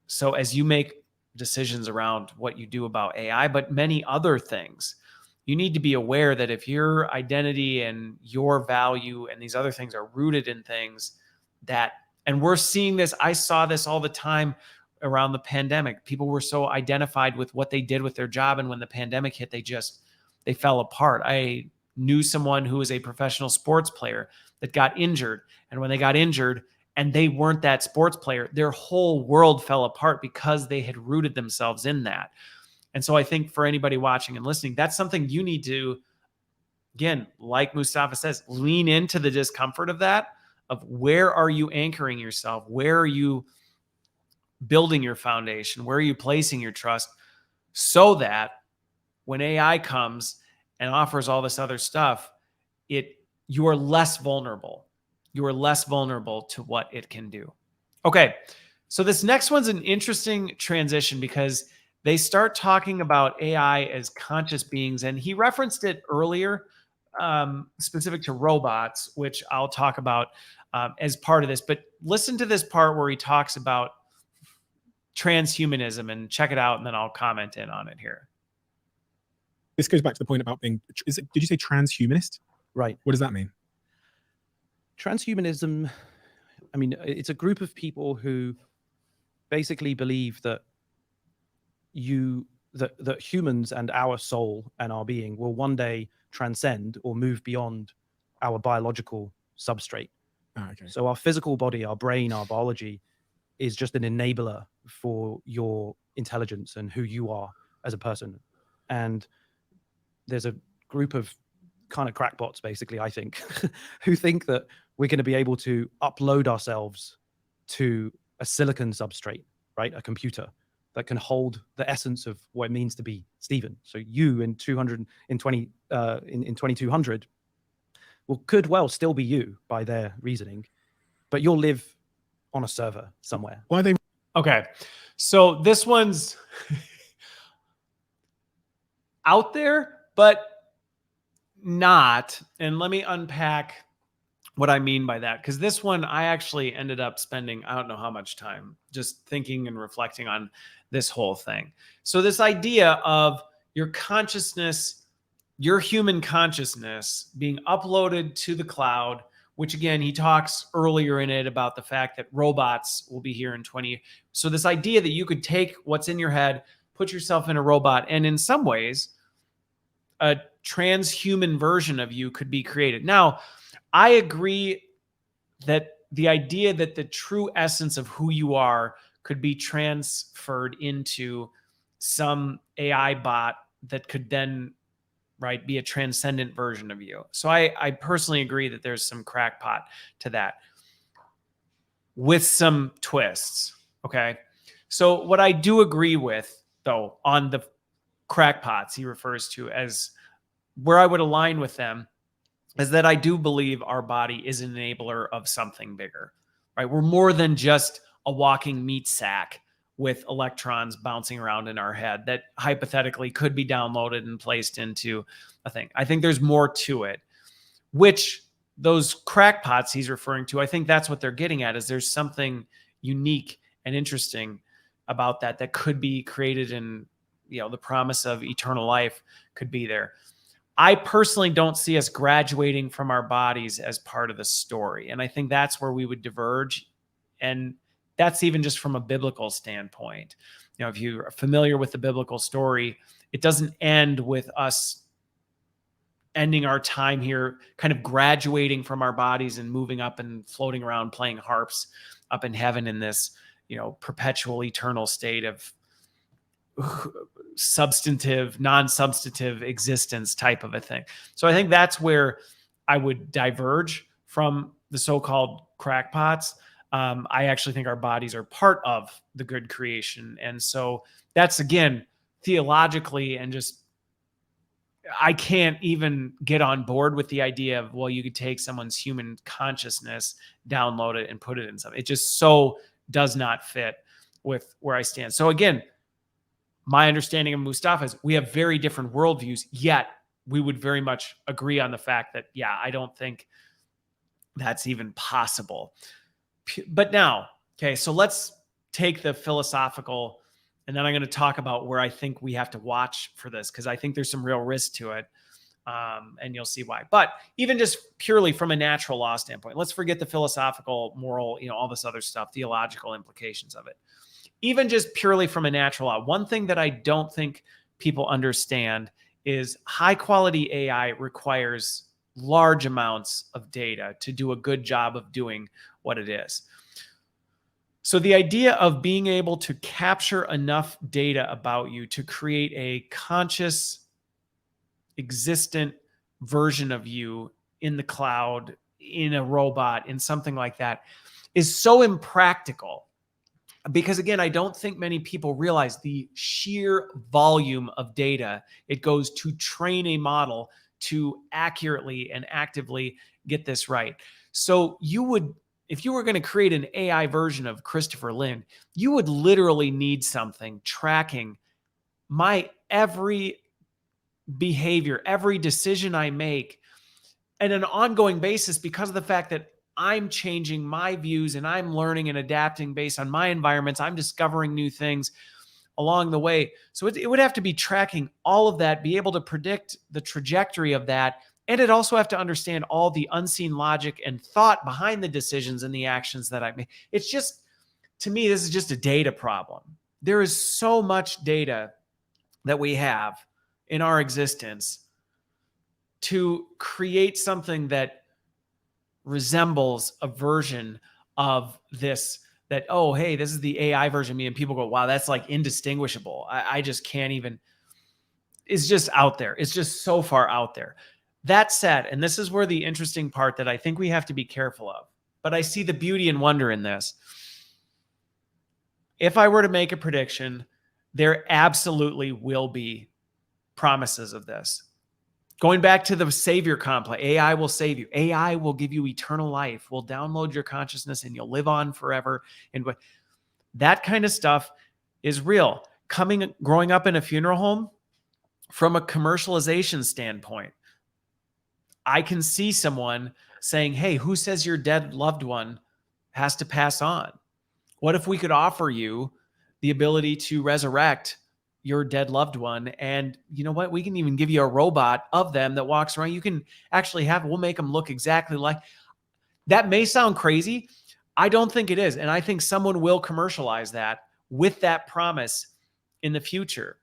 So as you make decisions around what you do about AI, but many other things, you need to be aware that if your identity and your value and these other things are rooted in things that, and we're seeing this, I saw this all the time around the pandemic. People were so identified with what they did with their job, and when the pandemic hit, they fell apart. I knew someone who was a professional sports player that got injured, and when they got injured and they weren't that sports player, their whole world fell apart because they had rooted themselves in that. And so I think for anybody watching and listening, that's something you need to, again, like Mustafa says, lean into the discomfort of that, of where are you anchoring yourself? Where are you building your foundation? Where are you placing your trust, so that when AI comes and offers all this other stuff, you are less vulnerable. You are less vulnerable to what it can do. Okay, so this next one's an interesting transition because they start talking about AI as conscious beings, and he referenced it earlier, specific to robots, which I'll talk about as part of this. But listen to this part where he talks about transhumanism, and check it out, and then I'll comment in on it here. This goes back to the point about did you say transhumanist? Right. What does that mean? Transhumanism, I mean, it's a group of people who basically believe that that humans and our soul and our being will one day transcend or move beyond our biological substrate. Okay. So our physical body, our brain, our biology is just an enabler for your intelligence and who you are as a person. And there's a group of kind of crackpots, basically, I think, who think that we're going to be able to upload ourselves to a silicon substrate, right? A computer that can hold the essence of what it means to be Stephen. So you in 2200 could well still be you by their reasoning, but you'll live on a server somewhere. Why are they? Okay. So this one's out there, but not. And let me unpack what I mean by that. Because this one, I actually ended up spending, I don't know how much time just thinking and reflecting on this whole thing. So this idea of your consciousness, your human consciousness being uploaded to the cloud, which again, he talks earlier in it about the fact that robots will be here in 20. So this idea that you could take what's in your head, put yourself in a robot, and in some ways, a transhuman version of you could be created. Now, I agree that the idea that the true essence of who you are could be transferred into some AI bot that could then, right, be a transcendent version of you. So I personally agree that there's some crackpot to that with some twists. Okay. So what I do agree with, though, on the crackpots he refers to as where I would align with them is that I do believe our body is an enabler of something bigger, right? We're more than just a walking meat sack with electrons bouncing around in our head that hypothetically could be downloaded and placed into a thing. I think there's more to it, which those crackpots he's referring to, I think that's what they're getting at, is there's something unique and interesting about that could be created, and the promise of eternal life could be there. I personally don't see us graduating from our bodies as part of the story. And I think that's where we would diverge. And that's even just from a biblical standpoint. If you're familiar with the biblical story, it doesn't end with us ending our time here, kind of graduating from our bodies and moving up and floating around playing harps up in heaven in this, perpetual eternal state of substantive, non-substantive existence type of a thing. So I think that's where I would diverge from the so-called crackpots. I actually think our bodies are part of the good creation. And so that's, again, theologically, and just, I can't even get on board with the idea of, well, you could take someone's human consciousness, download it, and put it in something. It just so does not fit with where I stand. So again, my understanding of Mustafa is we have very different worldviews, yet we would very much agree on the fact that, yeah, I don't think that's even possible. But now, okay, so let's take the philosophical, and then I'm going to talk about where I think we have to watch for this, because I think there's some real risk to it, and you'll see why. But even just purely from a natural law standpoint, let's forget the philosophical, moral, all this other stuff, theological implications of it. Even just purely from a natural law, one thing that I don't think people understand is high quality AI requires large amounts of data to do a good job of doing what it is. So the idea of being able to capture enough data about you to create a conscious, existent version of you in the cloud, in a robot, in something like that, is so impractical. Because again, I don't think many people realize the sheer volume of data it goes to train a model to accurately and actively get this right. So you would, if you were going to create an AI version of Christopher Lynn, you would literally need something tracking my every behavior, every decision I make on an ongoing basis, because of the fact that I'm changing my views and I'm learning and adapting based on my environments. I'm discovering new things along the way. So it would have to be tracking all of that, be able to predict the trajectory of that. And it also have to understand all the unseen logic and thought behind the decisions and the actions that I make. It's just, to me, this is just a data problem. There is so much data that we have in our existence to create something that resembles a version of this, that, oh, hey, this is the AI version of me. And people go, wow, that's like indistinguishable. I just can't even, it's just out there. It's just so far out there. That said, and this is where the interesting part that I think we have to be careful of, but I see the beauty and wonder in this. If I were to make a prediction, there absolutely will be promises of this. Going back to the savior complex, AI will save you. AI will give you eternal life. Will download your consciousness and you'll live on forever. And that kind of stuff is real. Growing up in a funeral home, from a commercialization standpoint, I can see someone saying, hey, who says your dead loved one has to pass on? What if we could offer you the ability to resurrect your dead loved one? And you know what? We can even give you a robot of them that walks around. You can actually we'll make them look exactly like. That may sound crazy. I don't think it is. And I think someone will commercialize that with that promise in the future.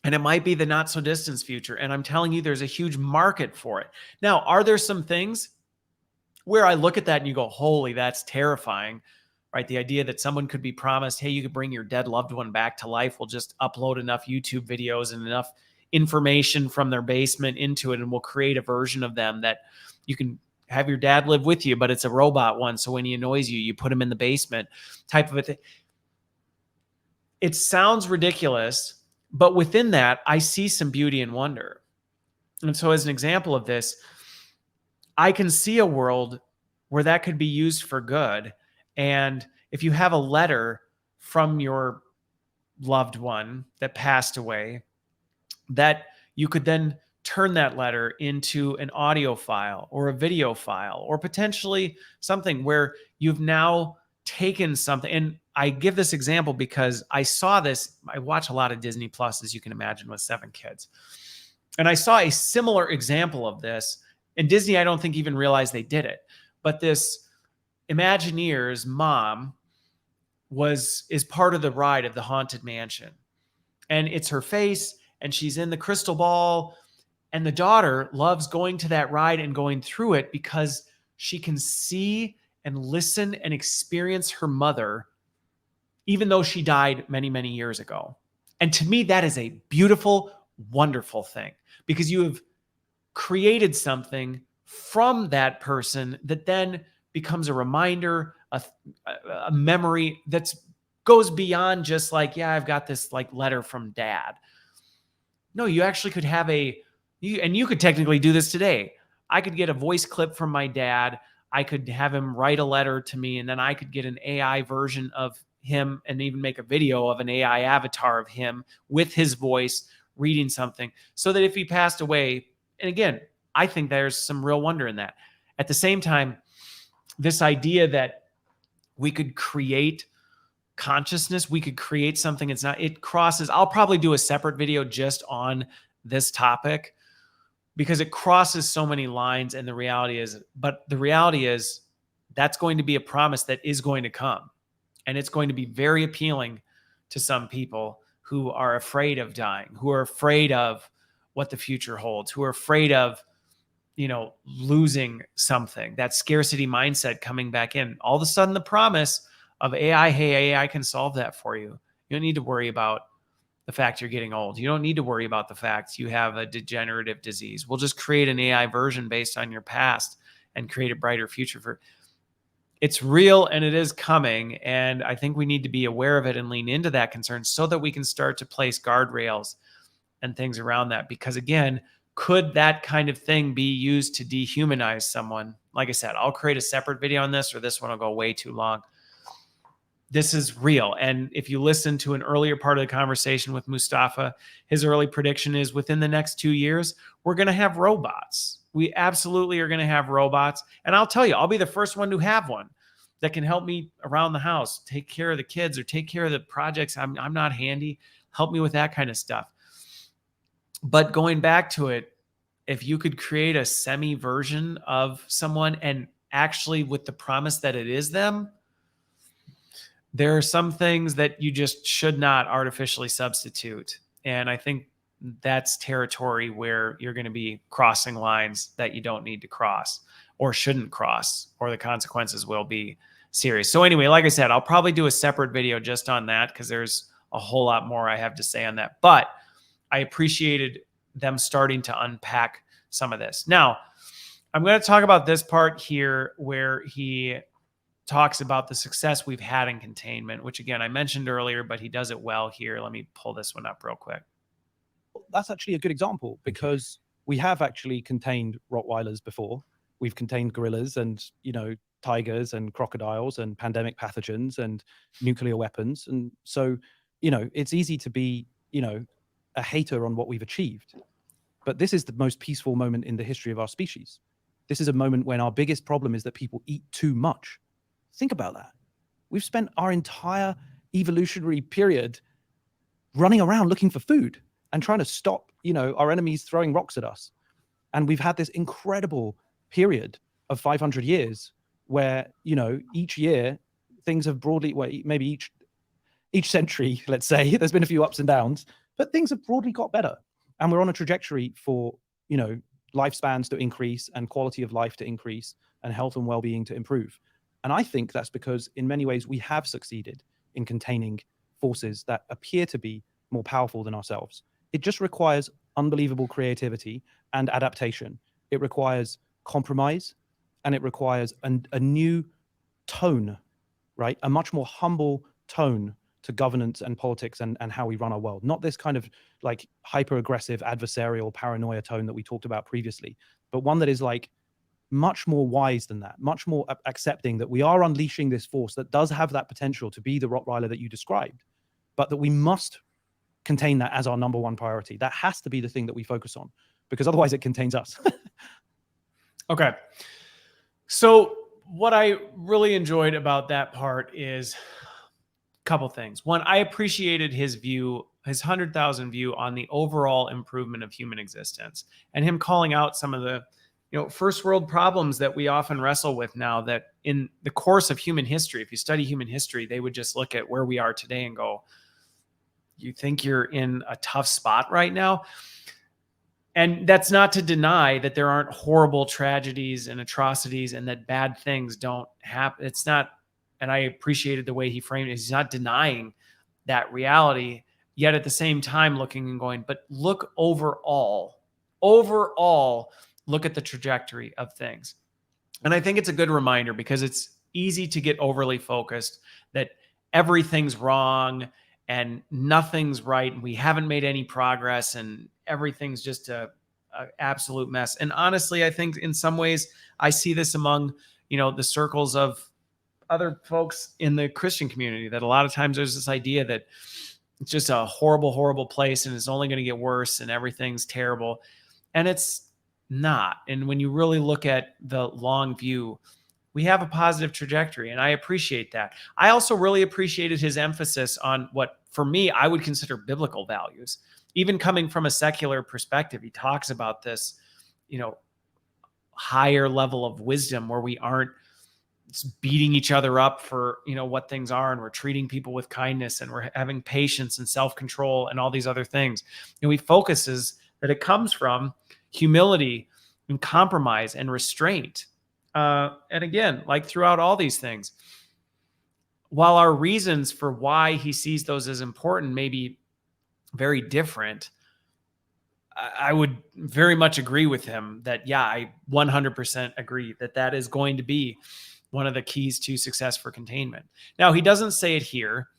And it might be the not so distant future. And I'm telling you, there's a huge market for it. Now, are there some things where I look at that and you go, holy, that's terrifying, right? The idea that someone could be promised, hey, you could bring your dead loved one back to life. We'll just upload enough YouTube videos and enough information from their basement into it, and we'll create a version of them that you can have your dad live with you, but it's a robot one. So when he annoys you, you put him in the basement type of a thing. It sounds ridiculous, but within that, I see some beauty and wonder. And so as an example of this, I can see a world where that could be used for good. And if you have a letter from your loved one that passed away, that you could then turn that letter into an audio file or a video file, or potentially something where you've now taken something. And I give this example because I saw this. I watch a lot of Disney Plus, as you can imagine, with 7 kids. And I saw a similar example of this. And Disney, I don't think even realized they did it. But this Imagineer's mom is part of the ride of the Haunted Mansion. And it's her face, and she's in the crystal ball. And the daughter loves going to that ride and going through it because she can see and listen and experience her mother, even though she died many, many years ago. And to me, that is a beautiful, wonderful thing, because you have created something from that person that then becomes a reminder, a memory that goes beyond just like, yeah, I've got this like letter from dad. No, you actually could have and you could technically do this today. I could get a voice clip from my dad. I could have him write a letter to me, and then I could get an AI version of him and even make a video of an AI avatar of him with his voice reading something, so that if he passed away, and again, I think there's some real wonder in that. At the same time, this idea that we could create consciousness, we could create something, it crosses, I'll probably do a separate video just on this topic, because it crosses so many lines. And the reality is that's going to be a promise that is going to come. And it's going to be very appealing to some people who are afraid of dying, who are afraid of what the future holds, who are afraid of, losing something, that scarcity mindset coming back in. All of a sudden, the promise of AI, hey, AI can solve that for you. You don't need to worry about the fact you're getting old. You don't need to worry about the fact you have a degenerative disease. We'll just create an AI version based on your past and create a brighter future for. It's real, and it is coming. And I think we need to be aware of it and lean into that concern so that we can start to place guardrails and things around that. Because again, could that kind of thing be used to dehumanize someone? Like I said, I'll create a separate video on this, or this one will go way too long. This is real. And if you listen to an earlier part of the conversation with Mustafa, his early prediction is within the next 2 years, we're going to have robots. We absolutely are going to have robots. And I'll tell you, I'll be the first one to have one that can help me around the house, take care of the kids, or take care of the projects. I'm not handy. Help me with that kind of stuff. But going back to it, if you could create a semi version of someone and actually with the promise that it is them, there are some things that you just should not artificially substitute. And I think that's territory where you're going to be crossing lines that you don't need to cross or shouldn't cross, or the consequences will be serious. So anyway, like I said, I'll probably do a separate video just on that because there's a whole lot more I have to say on that. But I appreciated them starting to unpack some of this. Now, I'm going to talk about this part here where he talks about the success we've had in containment, which again, I mentioned earlier, but he does it well here. Let me pull this one up real quick. That's actually a good example because we have actually contained Rottweilers before. We've contained gorillas and, tigers and crocodiles and pandemic pathogens and nuclear weapons. And so, it's easy to be, a hater on what we've achieved. But this is the most peaceful moment in the history of our species. This is a moment when our biggest problem is that people eat too much. Think about that. We've spent our entire evolutionary period running around looking for food and trying to stop, our enemies throwing rocks at us. And we've had this incredible period of 500 years where, each year things have broadly, well, maybe each century, let's say, there's been a few ups and downs, but things have broadly got better. And we're on a trajectory for, lifespans to increase and quality of life to increase and health and well-being to improve. And I think that's because in many ways we have succeeded in containing forces that appear to be more powerful than ourselves. It just requires unbelievable creativity and adaptation. It requires compromise, and it requires a new tone, right? A much more humble tone to governance and politics and how we run our world. Not this kind of like hyper-aggressive, adversarial, paranoia tone that we talked about previously, but one that is like much more wise than that, much more accepting that we are unleashing this force that does have that potential to be the Rottweiler that you described, but that we must contain that as our number one priority. That has to be the thing that we focus on, because otherwise it contains us. Okay. So what I really enjoyed about that part is a couple things. One, I appreciated his view, his 100,000 view on the overall improvement of human existence, and him calling out some of the first world problems that we often wrestle with now, that in the course of human history, if you study human history, they would just look at where we are today and go, you think you're in a tough spot right now? And that's not to deny that there aren't horrible tragedies and atrocities and that bad things don't happen. It's not, and I appreciated the way he framed it. He's not denying that reality, yet at the same time looking and going, but look overall, look at the trajectory of things. And I think it's a good reminder because it's easy to get overly focused that everything's wrong and nothing's right and we haven't made any progress and everything's just a absolute mess. And honestly, I think in some ways I see this among, the circles of other folks in the Christian community, that a lot of times there's this idea that it's just a horrible, horrible place and it's only going to get worse and everything's terrible. And it's not. And when you really look at the long view, we have a positive trajectory, and I appreciate that. I also really appreciated his emphasis on what, for me, I would consider biblical values. Even coming from a secular perspective, he talks about this, higher level of wisdom where we aren't beating each other up for, what things are, and we're treating people with kindness, and we're having patience and self-control and all these other things. He focuses that it comes from humility and compromise and restraint. And again, like throughout all these things, while our reasons for why he sees those as important may be very different, I would very much agree with him that, yeah, I 100% agree that is going to be one of the keys to success for containment. Now, he doesn't say it here,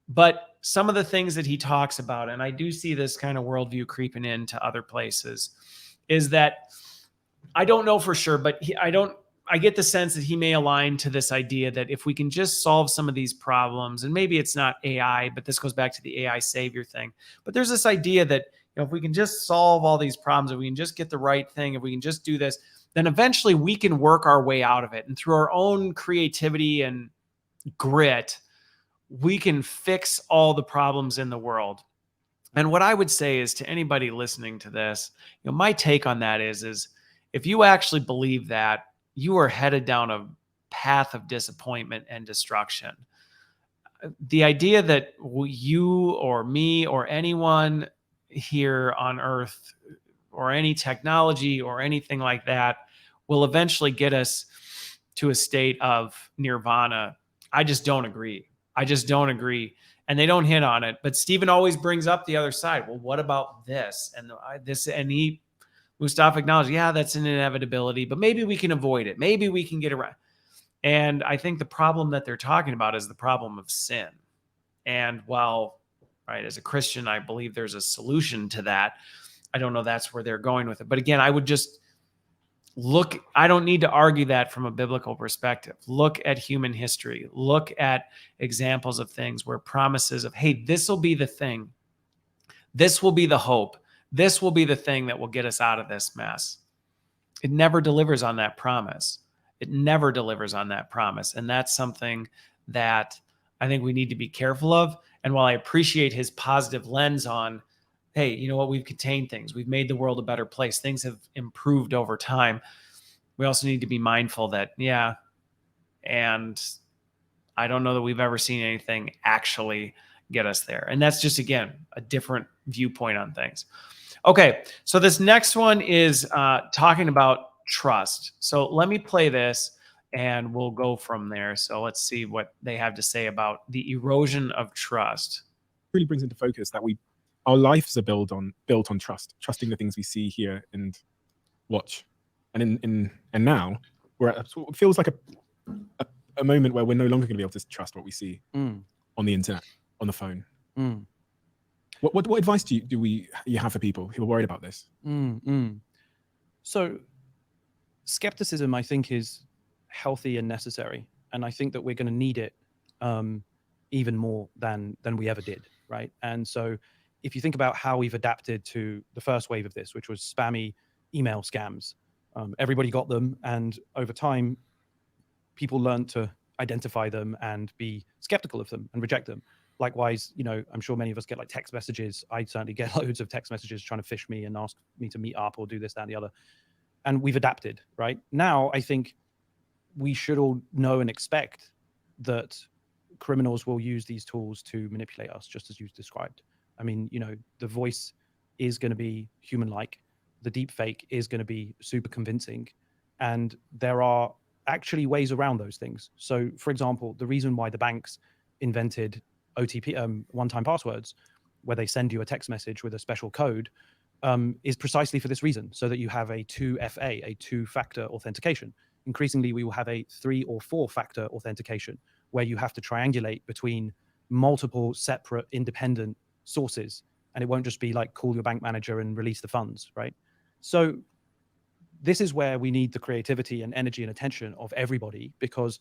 but some of the things that he talks about, and I do see this kind of worldview creeping into other places, is that I don't know for sure, but I get the sense that he may align to this idea that if we can just solve some of these problems, and maybe it's not AI, but this goes back to the AI savior thing. But there's this idea that, if we can just solve all these problems, if we can just get the right thing, if we can just do this, then eventually we can work our way out of it. And through our own creativity and grit, we can fix all the problems in the world. And what I would say is to anybody listening to this, my take on that is if you actually believe that, you are headed down a path of disappointment and destruction. the idea that you or me or anyone here on earth or any technology or anything like that will eventually get us to a state of nirvana, I just don't agree. I just don't agree. And they don't hit on it. But Stephen always brings up the other side. Well, what about this? And Mustafa acknowledged, yeah, that's an inevitability, but maybe we can avoid it. Maybe we can get around. And I think the problem that they're talking about is the problem of sin. And while, right, as a Christian, I believe there's a solution to that, I don't know that's where they're going with it. But again, I would just look, I don't need to argue that from a biblical perspective. Look at human history. Look at examples of things where promises of, hey, this will be the thing. This will be the hope. This will be the thing that will get us out of this mess. It never delivers on that promise. It never delivers on that promise. And that's something that I think we need to be careful of. And while I appreciate his positive lens on, hey, you know what, we've contained things. We've made the world a better place. Things have improved over time. We also need to be mindful that, yeah, and I don't know that we've ever seen anything actually get us there. And that's just, again, a different viewpoint on things. Okay, so this next one is talking about trust. So let me play this and we'll go from there. So let's see what they have to say about the erosion of trust. Really brings into focus that our lives are built on trust, trusting the things we see, hear, and watch. And now we're at, it feels like a moment where we're no longer going to be able to trust what we see on the internet, on the phone. What advice do you have for people who are worried about this? So skepticism, I think, is healthy and necessary, and I think that we're going to need it even more than we ever did, right? And so if you think about how we've adapted to the first wave of this, which was spammy email scams, everybody got them, and over time people learned to identify them and be skeptical of them and reject them. Likewise, you know, I'm sure many of us get like text messages. I certainly get loads of text messages trying to fish me and ask me to meet up or do this, that, and the other. And we've adapted, right? Now, I think we should all know and expect that criminals will use these tools to manipulate us, just as you described. I mean, you know, the voice is going to be human-like. The deep fake is going to be super convincing. And there are actually ways around those things. So, for example, the reason why the banks invented OTP, one-time passwords, where they send you a text message with a special code, is precisely for this reason, so that you have a 2FA, a two-factor authentication. Increasingly, we will have a 3 or 4-factor authentication, where you have to triangulate between multiple separate independent sources. And it won't just be like, call your bank manager and release the funds, right? So this is where we need the creativity and energy and attention of everybody, because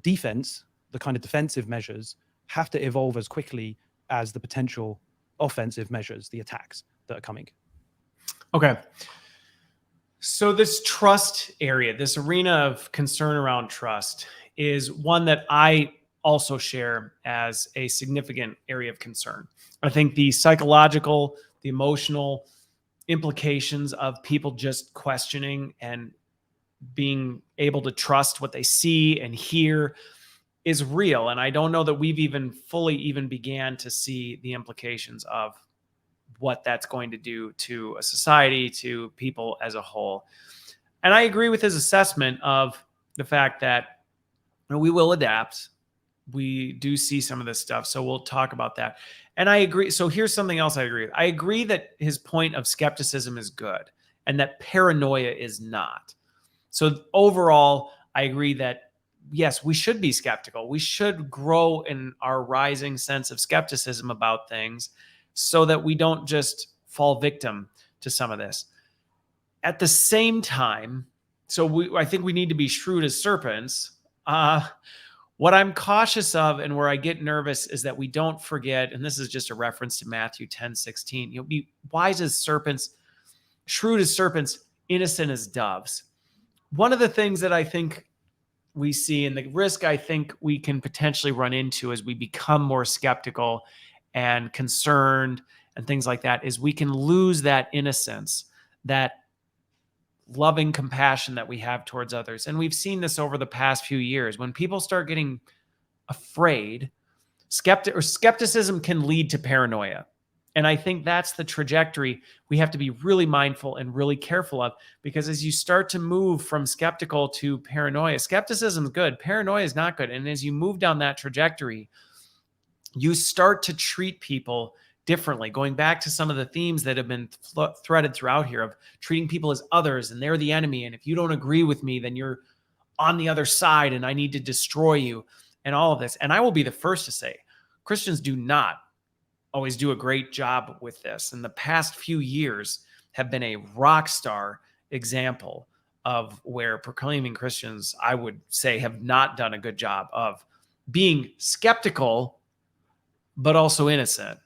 defense, the kind of defensive measures, have to evolve as quickly as the potential offensive measures, the attacks that are coming. Okay. So this trust area, this arena of concern around trust, is one that I also share as a significant area of concern. I think the psychological, the emotional implications of people just questioning and being able to trust what they see and hear is real. And I don't know that we've even fully began to see the implications of what that's going to do to a society, to people as a whole. And I agree with his assessment of the fact that, you know, we will adapt. We do see some of this stuff, so we'll talk about that. And I agree. So here's something else I agree with. I agree that his point of skepticism is good and that paranoia is not. So overall, I agree that, yes, we should be skeptical. We should grow in our rising sense of skepticism about things so that we don't just fall victim to some of this. At the same time, I think we need to be shrewd as serpents. What I'm cautious of and where I get nervous is that we don't forget, and this is just a reference to Matthew 10:16, you'll be wise as serpents, shrewd as serpents, innocent as doves. One of the things that I think we see, and the risk I think we can potentially run into as we become more skeptical and concerned and things like that, is we can lose that innocence, that loving compassion that we have towards others. And we've seen this over the past few years. When people start getting afraid, skepticism can lead to paranoia. And I think that's the trajectory we have to be really mindful and really careful of, because as you start to move from skeptical to paranoia, skepticism is good, paranoia is not good. And as you move down that trajectory, you start to treat people differently, going back to some of the themes that have been threaded throughout here of treating people as others and they're the enemy. And if you don't agree with me, then you're on the other side and I need to destroy you and all of this. And I will be the first to say, Christians do not always do a great job with this. And the past few years have been a rock star example of where proclaiming Christians, I would say, have not done a good job of being skeptical, but also innocent.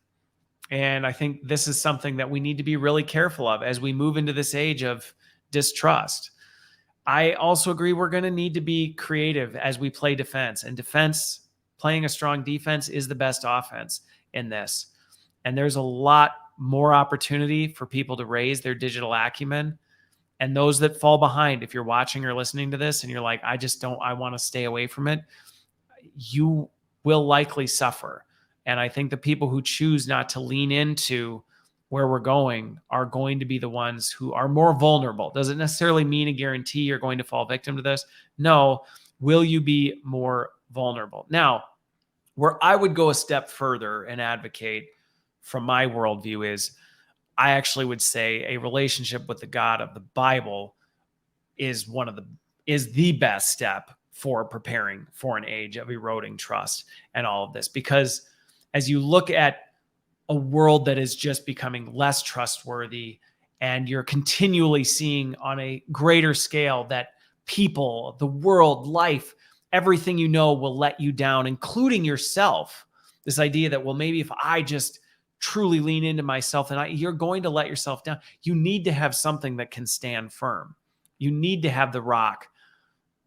And I think this is something that we need to be really careful of as we move into this age of distrust. I also agree we're going to need to be creative as we play defense. And defense, playing a strong defense is the best offense in this. And there's a lot more opportunity for people to raise their digital acumen. And those that fall behind, if you're watching or listening to this and you're like, I want to stay away from it, you will likely suffer. And I think the people who choose not to lean into where we're going are going to be the ones who are more vulnerable. Does it necessarily mean a guarantee you're going to fall victim to this? No. Will you be more vulnerable? Now, where I would go a step further and advocate from my worldview is I actually would say a relationship with the God of the Bible is the best step for preparing for an age of eroding trust and all of this. Because as you look at a world that is just becoming less trustworthy, and you're continually seeing on a greater scale that people, the world, life, everything you know will let you down, including yourself. This idea that, well, maybe if I just truly lean into myself, and you're going to let yourself down. You need to have something that can stand firm. You need to have the rock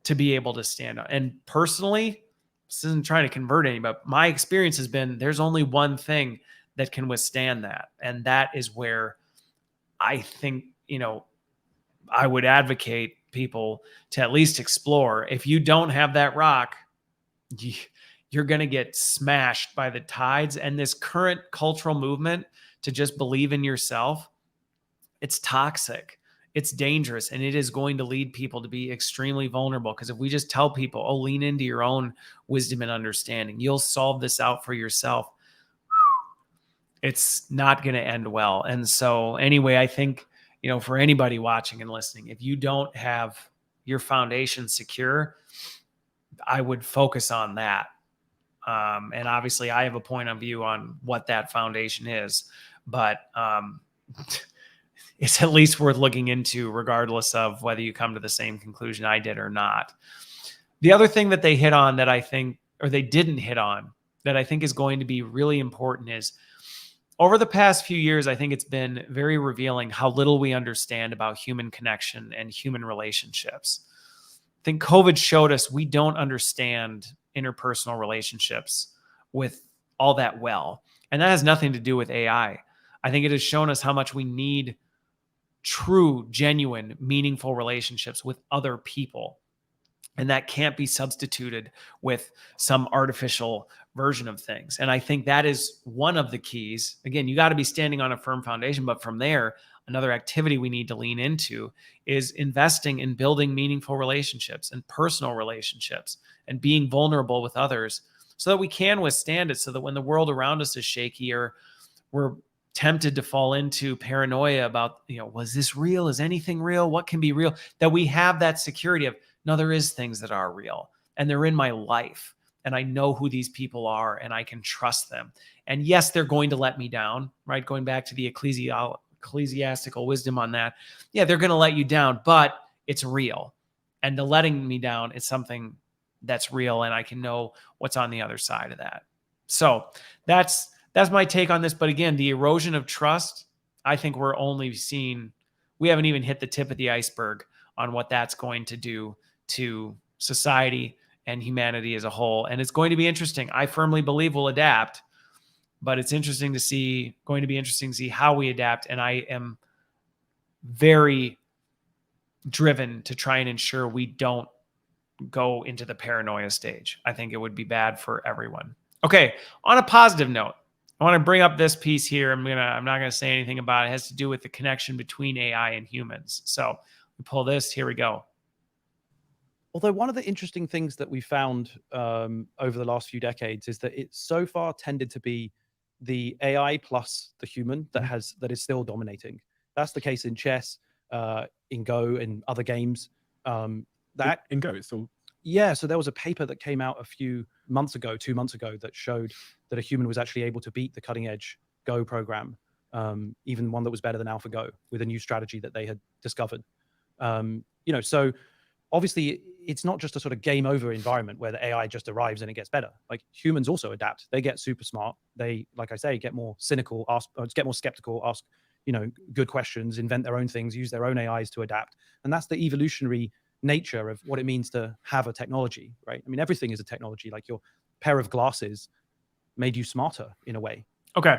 to be able to stand on. And personally, this isn't trying to convert anybody, but my experience has been there's only one thing that can withstand that. And that is where I think, I would advocate people to at least explore. If you don't have that rock, you're going to get smashed by the tides. And this current cultural movement to just believe in yourself, it's toxic, it's dangerous, and it is going to lead people to be extremely vulnerable. Because if we just tell people, oh, lean into your own wisdom and understanding, you'll solve this out for yourself, it's not going to end well. And so anyway, I think, for anybody watching and listening, if you don't have your foundation secure, I would focus on that. And obviously I have a point of view on what that foundation is, but it's at least worth looking into regardless of whether you come to the same conclusion I did or not. The other thing that they hit on that I think, or they didn't hit on, that I think is going to be really important is over the past few years, I think it's been very revealing how little we understand about human connection and human relationships. I think COVID showed us we don't understand interpersonal relationships with all that well. And that has nothing to do with AI. I think it has shown us how much we need true, genuine, meaningful relationships with other people. And that can't be substituted with some artificial version of things. And I think that is one of the keys. Again, you got to be standing on a firm foundation, but from there, another activity we need to lean into is investing in building meaningful relationships and personal relationships and being vulnerable with others so that we can withstand it, so that when the world around us is shaky or we're tempted to fall into paranoia about, was this real? Is anything real? What can be real? That we have that security of, no, there is things that are real and they're in my life and I know who these people are and I can trust them. And yes, they're going to let me down, right? Going back to the ecclesiastical wisdom on that. Yeah, they're going to let you down, but it's real. And the letting me down is something that's real and I can know what's on the other side of that. So that's my take on this. But again, the erosion of trust, I think we haven't even hit the tip of the iceberg on what that's going to do to society and humanity as a whole. And it's going to be interesting. I firmly believe we'll adapt, but it's going to be interesting to see how we adapt. And I am very driven to try and ensure we don't go into the paranoia stage. I think it would be bad for everyone. Okay, on a positive note, I want to bring up this piece here. I'm not gonna say anything about it. It has to do with the connection between AI and humans. So we pull this. Here we go. Although one of the interesting things that we found over the last few decades is that it's so far tended to be the AI plus the human that is still dominating. That's the case in chess, in Go, in other games. That in Go, it's all Yeah, so there was a paper that came out a few months ago, 2 months ago, that showed that a human was actually able to beat the cutting edge Go program, even one that was better than AlphaGo, with a new strategy that they had discovered. So obviously it's not just a sort of game over environment where the AI just arrives and it gets better. Like, humans also adapt. They get super smart. They, like I say, get more cynical, get more skeptical, ask, good questions, invent their own things, use their own AIs to adapt. And that's the evolutionary nature of what it means to have a technology, right? I mean, everything is a technology. Like, your pair of glasses made you smarter in a way. Okay.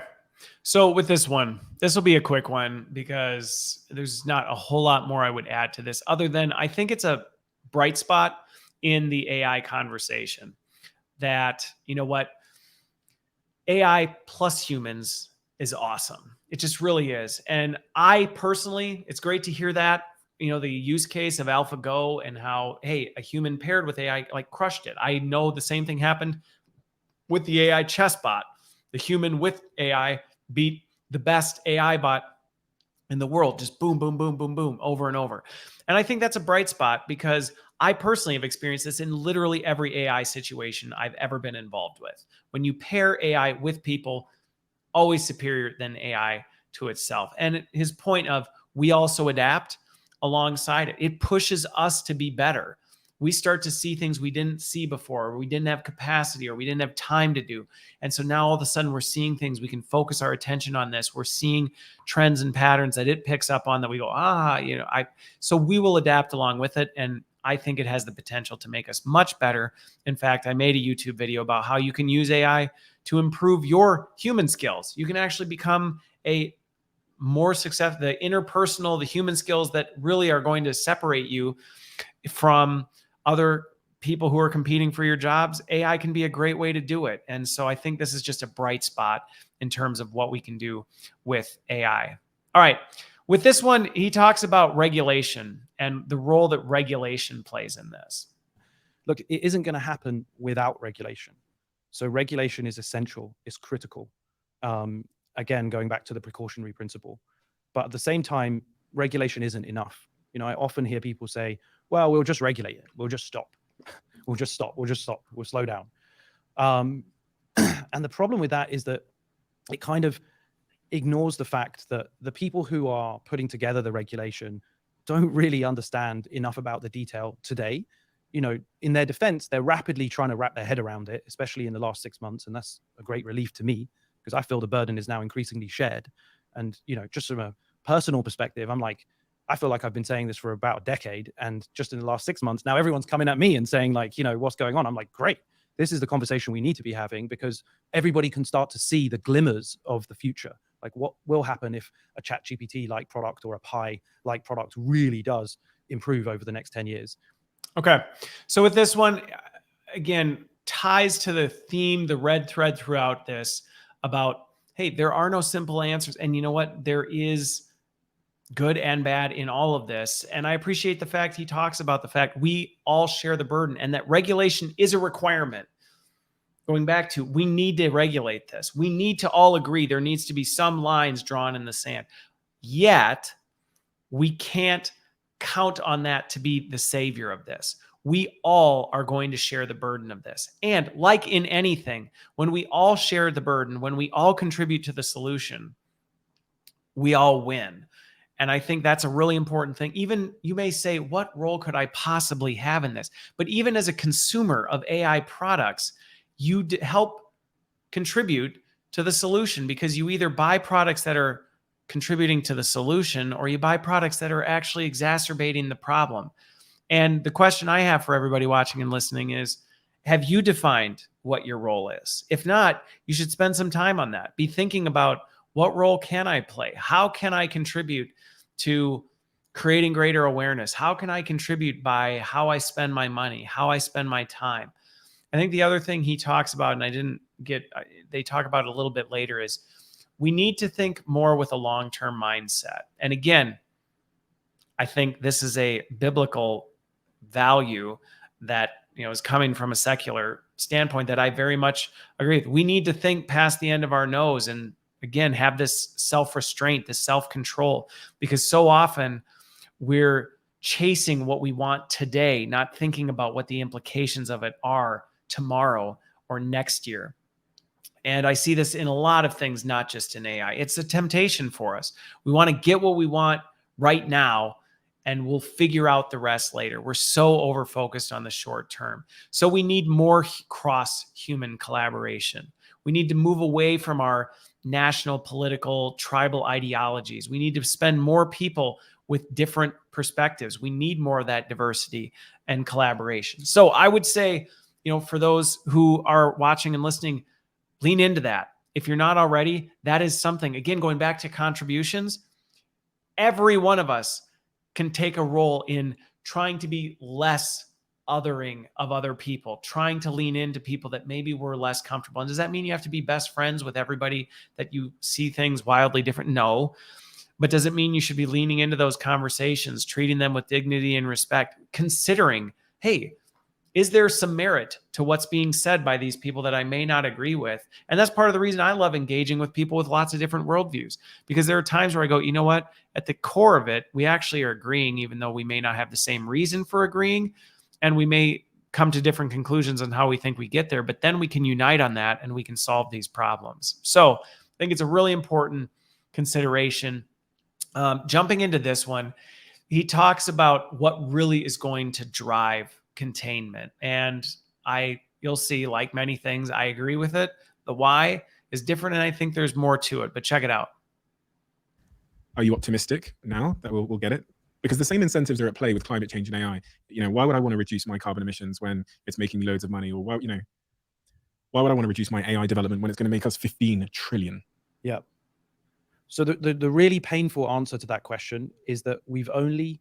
So with this one, this will be a quick one because there's not a whole lot more I would add to this other than I think it's a bright spot in the AI conversation that, AI plus humans is awesome. It just really is. And I personally, it's great to hear that, the use case of AlphaGo and how, hey, a human paired with AI like crushed it. I know the same thing happened with the AI chess bot. The human with AI beat the best AI bot in the world. Just boom, boom, boom, boom, boom, over and over. And I think that's a bright spot because I personally have experienced this in literally every AI situation I've ever been involved with. When you pair AI with people, always superior than AI to itself. And his point of we also adapt alongside it. It pushes us to be better. We start to see things we didn't see before, or we didn't have capacity, or we didn't have time to do. And so now all of a sudden we're seeing things, we can focus our attention on this. We're seeing trends and patterns that it picks up on that we go, so we will adapt along with it. And I think it has the potential to make us much better. In fact, I made a YouTube video about how you can use AI to improve your human skills. You can actually become a more successful, the interpersonal, the human skills that really are going to separate you from other people who are competing for your jobs. AI can be a great way to do it. And so I think this is just a bright spot in terms of what we can do with AI. All right. With this one, he talks about regulation and the role that regulation plays in this. Look, it isn't going to happen without regulation. So regulation is essential, it's critical. Again, going back to the precautionary principle. But at the same time, regulation isn't enough. I often hear people say, well, we'll just regulate it. We'll just stop. We'll just stop. We'll just stop. We'll slow down. And the problem with that is that it kind of ignores the fact that the people who are putting together the regulation don't really understand enough about the detail today. In their defense, they're rapidly trying to wrap their head around it, especially in the last 6 months. And that's a great relief to me because I feel the burden is now increasingly shared. And, just from a personal perspective, I feel like I've been saying this for about a decade. And just in the last 6 months, now everyone's coming at me and saying what's going on? I'm like, great. This is the conversation we need to be having because everybody can start to see the glimmers of the future. Like, what will happen if a ChatGPT-like product or a Pi-like product really does improve over the next 10 years? Okay. So with this one, again, ties to the theme, the red thread throughout this about, hey, there are no simple answers. And you know what? There is good and bad in all of this. And I appreciate the fact he talks about the fact we all share the burden and that regulation is a requirement. Going back to, we need to regulate this. We need to all agree there needs to be some lines drawn in the sand. Yet, we can't count on that to be the savior of this. We all are going to share the burden of this. And like in anything, when we all share the burden, when we all contribute to the solution, we all win. And I think that's a really important thing. Even you may say, what role could I possibly have in this? But even as a consumer of AI products, you help contribute to the solution because you either buy products that are contributing to the solution or you buy products that are actually exacerbating the problem. And the question I have for everybody watching and listening is, have you defined what your role is? If not, you should spend some time on that. Be thinking about, what role can I play? How can I contribute to creating greater awareness? How can I contribute by how I spend my money, how I spend my time? I think the other thing he talks about, and they talk about it a little bit later, is we need to think more with a long-term mindset. And again, I think this is a biblical value that, is coming from a secular standpoint that I very much agree with. We need to think past the end of our nose and, again, have this self-restraint, this self-control, because so often we're chasing what we want today, not thinking about what the implications of it are tomorrow or next year. And I see this in a lot of things, not just in AI. It's a temptation for us. We want to get what we want right now, and we'll figure out the rest later. We're so over-focused on the short term. So we need more cross-human collaboration. We need to move away from our national, political, tribal ideologies. We need to spend more people with different perspectives. We need more of that diversity and collaboration. So I would say, for those who are watching and listening, lean into that. If you're not already, that is something, again, going back to contributions, every one of us can take a role in trying to be less othering of other people, trying to lean into people that maybe were less comfortable. And does that mean you have to be best friends with everybody that you see things wildly different? No. But does it mean you should be leaning into those conversations, treating them with dignity and respect, considering, hey, is there some merit to what's being said by these people that I may not agree with? And that's part of the reason I love engaging with people with lots of different worldviews, because there are times where I go, you know what? At the core of it, we actually are agreeing, even though we may not have the same reason for agreeing, and we may come to different conclusions on how we think we get there, but then we can unite on that and we can solve these problems. So I think it's a really important consideration. Jumping into this one, he talks about what really is going to drive containment. And you'll see, like many things, I agree with it. The why is different, and I think there's more to it, but check it out. Are you optimistic now that we'll get it? Because the same incentives are at play with climate change and AI. Why would I want to reduce my carbon emissions when it's making me loads of money? Or why would I want to reduce my AI development when it's going to make us 15 trillion? Yeah. So the really painful answer to that question is that we've only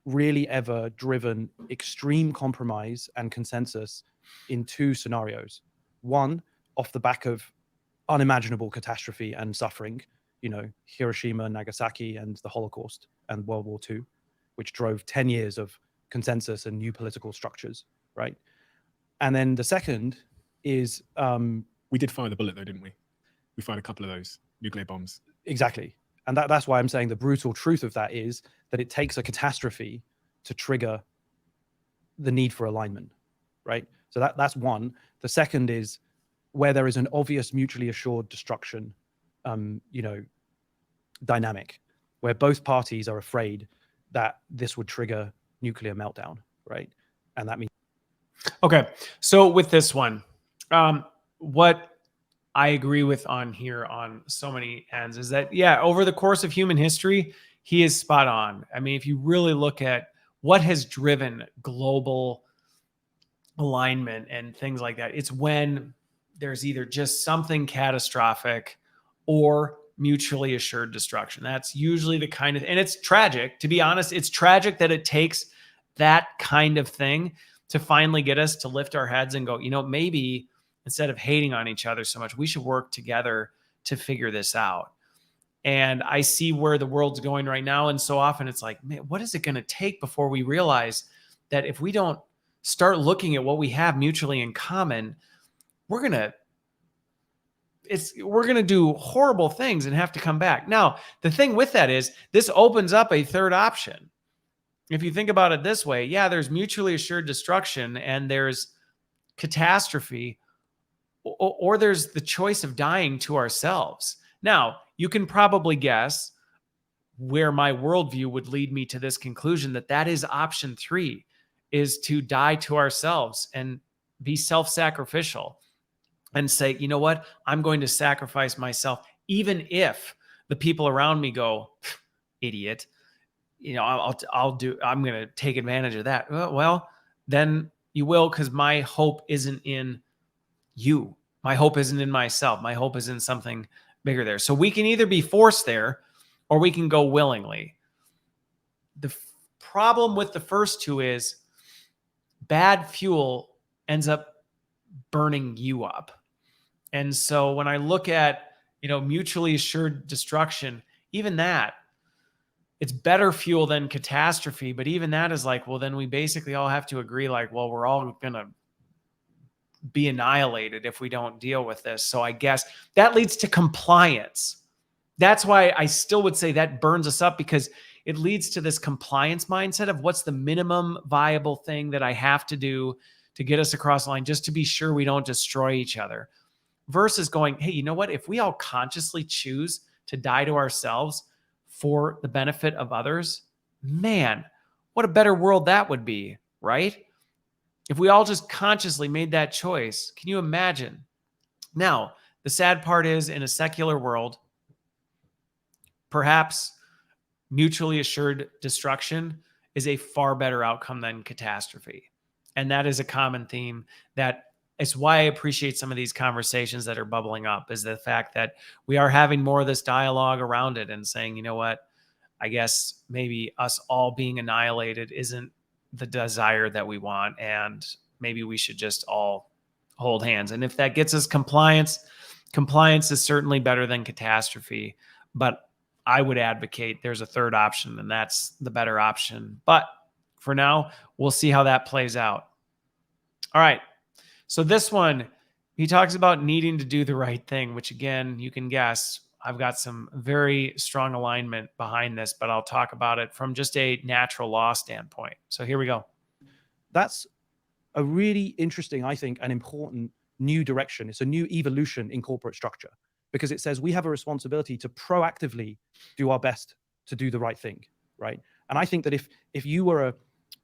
really ever driven extreme compromise and consensus in two scenarios. One, off the back of unimaginable catastrophe and suffering, Hiroshima, Nagasaki, and the Holocaust and World War II, which drove 10 years of consensus and new political structures, right? And then the second is... we did fire the bullet though, didn't we? We fired a couple of those nuclear bombs. Exactly. And that's why I'm saying the brutal truth of that is that it takes a catastrophe to trigger the need for alignment, right? So that's one. The second is where there is an obvious mutually assured destruction, dynamic, where both parties are afraid that this would trigger nuclear meltdown, right? And that means... Okay, so with this one, what I agree with on here on so many ends is that, over the course of human history, he is spot on. I mean, if you really look at what has driven global alignment and things like that, it's when there's either just something catastrophic or mutually assured destruction. That's usually the kind of, and it's tragic, to be honest, it's tragic that it takes that kind of thing to finally get us to lift our heads and go, maybe instead of hating on each other so much, we should work together to figure this out. And I see where the world's going right now. And so often it's like, man, what is it going to take before we realize that if we don't start looking at what we have mutually in common, we're going to do horrible things and have to come back. Now, the thing with that is this opens up a third option. If you think about it this way, there's mutually assured destruction and there's catastrophe, or there's the choice of dying to ourselves. Now, you can probably guess where my worldview would lead me to this conclusion, that is option 3, is to die to ourselves and be self-sacrificial and say, you know what, I'm going to sacrifice myself, even if the people around me go, idiot, I'm going to take advantage of that. Well, then you will, because my hope isn't in you. My hope isn't in myself. My hope is in something bigger there. So we can either be forced there or we can go willingly. The problem with the first two is bad fuel ends up burning you up. And so when I look at, mutually assured destruction, even that, it's better fuel than catastrophe. But even that is like, well, then we basically all have to agree, like, well, we're all going to be annihilated if we don't deal with this. So I guess that leads to compliance. That's why I still would say that burns us up, because it leads to this compliance mindset of what's the minimum viable thing that I have to do to get us across the line, just to be sure we don't destroy each other, versus going, hey, you know what? If we all consciously choose to die to ourselves for the benefit of others, man, what a better world that would be, right? If we all just consciously made that choice, can you imagine? Now, the sad part is, in a secular world, perhaps mutually assured destruction is a far better outcome than catastrophe. And that is a common theme. That is why I appreciate some of these conversations that are bubbling up, is the fact that we are having more of this dialogue around it and saying, you know what, I guess maybe us all being annihilated isn't the desire that we want. And maybe we should just all hold hands. And if that gets us compliance is certainly better than catastrophe. But I would advocate there's a third option, and that's the better option. But for now, we'll see how that plays out. All right. So this one, he talks about needing to do the right thing, which again, you can guess, I've got some very strong alignment behind this, but I'll talk about it from just a natural law standpoint. So here we go. That's a really interesting, I think, and important new direction. It's a new evolution in corporate structure, because it says we have a responsibility to proactively do our best to do the right thing, right? And I think that if you were a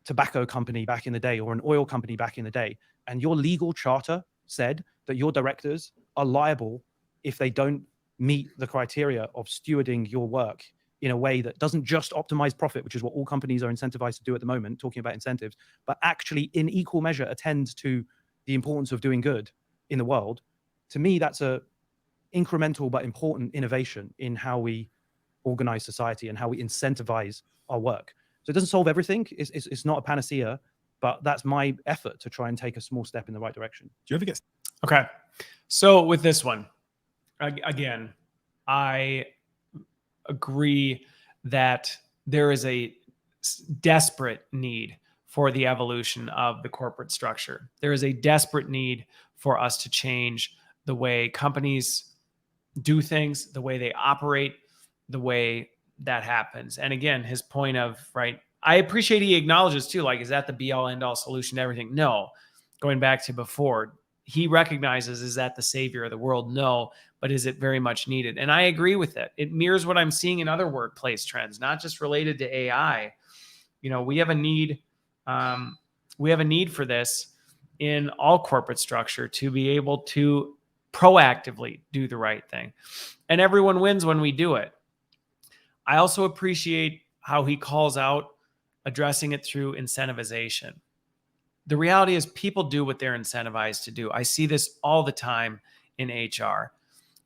tobacco company back in the day, or an oil company back in the day, and your legal charter said that your directors are liable if they don't meet the criteria of stewarding your work in a way that doesn't just optimize profit, which is what all companies are incentivized to do at the moment, talking about incentives, but actually in equal measure attend to the importance of doing good in the world. To me, that's a incremental but important innovation in how we organize society and how we incentivize our work. So it doesn't solve everything. It's not a panacea, but that's my effort to try and take a small step in the right direction. Do you ever get... Okay. So with this one, again, I agree that there is a desperate need for the evolution of the corporate structure. There is a desperate need for us to change the way companies do things, the way they operate, the way that happens. And again, his point of, right, I appreciate he acknowledges too, like, is that the be all end all solution to everything? No. Going back to before, he recognizes, is that the savior of the world? No, but is it very much needed? And I agree with it. It mirrors what I'm seeing in other workplace trends, not just related to AI. We have a need. We have a need for this in all corporate structure, to be able to proactively do the right thing. And everyone wins when we do it. I also appreciate how he calls out addressing it through incentivization. The reality is people do what they're incentivized to do. I see this all the time in HR.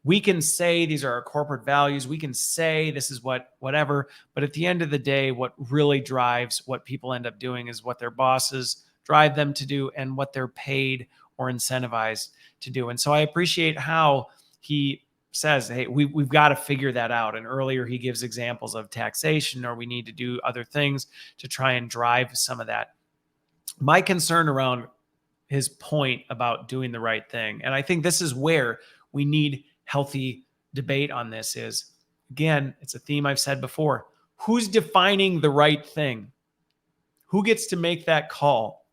We can say these are our corporate values. We can say this is whatever, but at the end of the day, what really drives what people end up doing is what their bosses drive them to do and what they're paid or incentivized to do. And so I appreciate how he says, hey, we've got to figure that out. And earlier he gives examples of taxation, or we need to do other things to try and drive some of that. My concern around his point about doing the right thing, and I think this is where we need healthy debate on this, is, again, it's a theme I've said before. Who's defining the right thing? Who gets to make that call?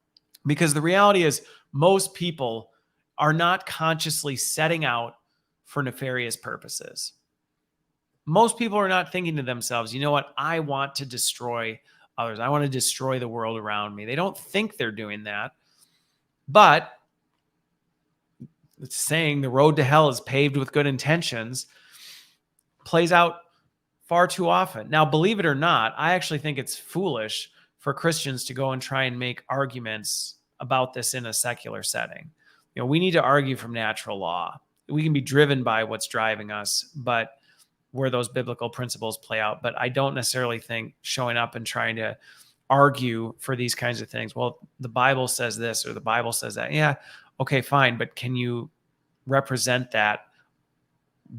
Because the reality is most people are not consciously setting out for nefarious purposes. Most people are not thinking to themselves, you know what, I want to destroy others. I want to destroy the world around me. They don't think they're doing that. But it's saying the road to hell is paved with good intentions plays out far too often. Now, believe it or not, I actually think it's foolish for Christians to go and try and make arguments about this in a secular setting. We need to argue from natural law. We can be driven by what's driving us, but where those biblical principles play out. But I don't necessarily think showing up and trying to argue for these kinds of things, well, the Bible says this or the Bible says that. Yeah, Okay, fine. But can you represent that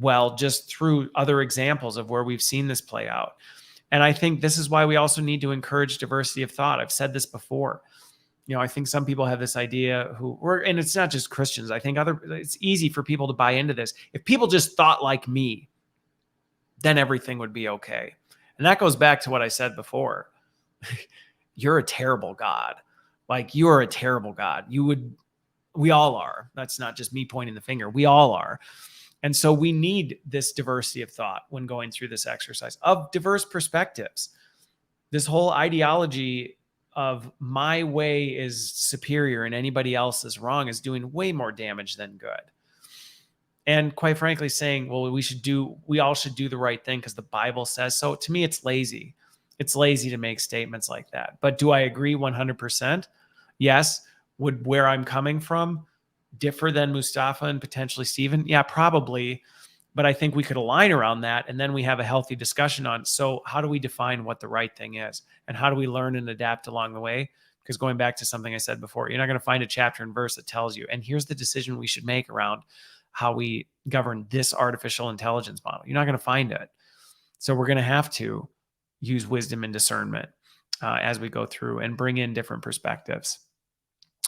well just through other examples of where we've seen this play out? And I think this is why we also need to encourage diversity of thought. I've said this before. I think some people have this idea and it's not just Christians. I think it's easy for people to buy into this. If people just thought like me, then everything would be okay. And that goes back to what I said before. You're a terrible God. Like, you are a terrible God. We all are. That's not just me pointing the finger. We all are. And so we need this diversity of thought when going through this exercise of diverse perspectives. This whole ideology of my way is superior and anybody else is wrong is doing way more damage than good. And quite frankly, saying, well, we all should do the right thing because the Bible says so. To me, it's lazy. It's lazy to make statements like that. But do I agree 100%? Yes. Would where I'm coming from differ than Mustafa and potentially Stephen? Yeah, probably. But I think we could align around that. And then we have a healthy discussion on, so how do we define what the right thing is? And how do we learn and adapt along the way? Because going back to something I said before, you're not going to find a chapter and verse that tells you, and here's the decision we should make around how we govern this artificial intelligence model. You're not going to find it. So we're going to have to use wisdom and discernment as we go through and bring in different perspectives.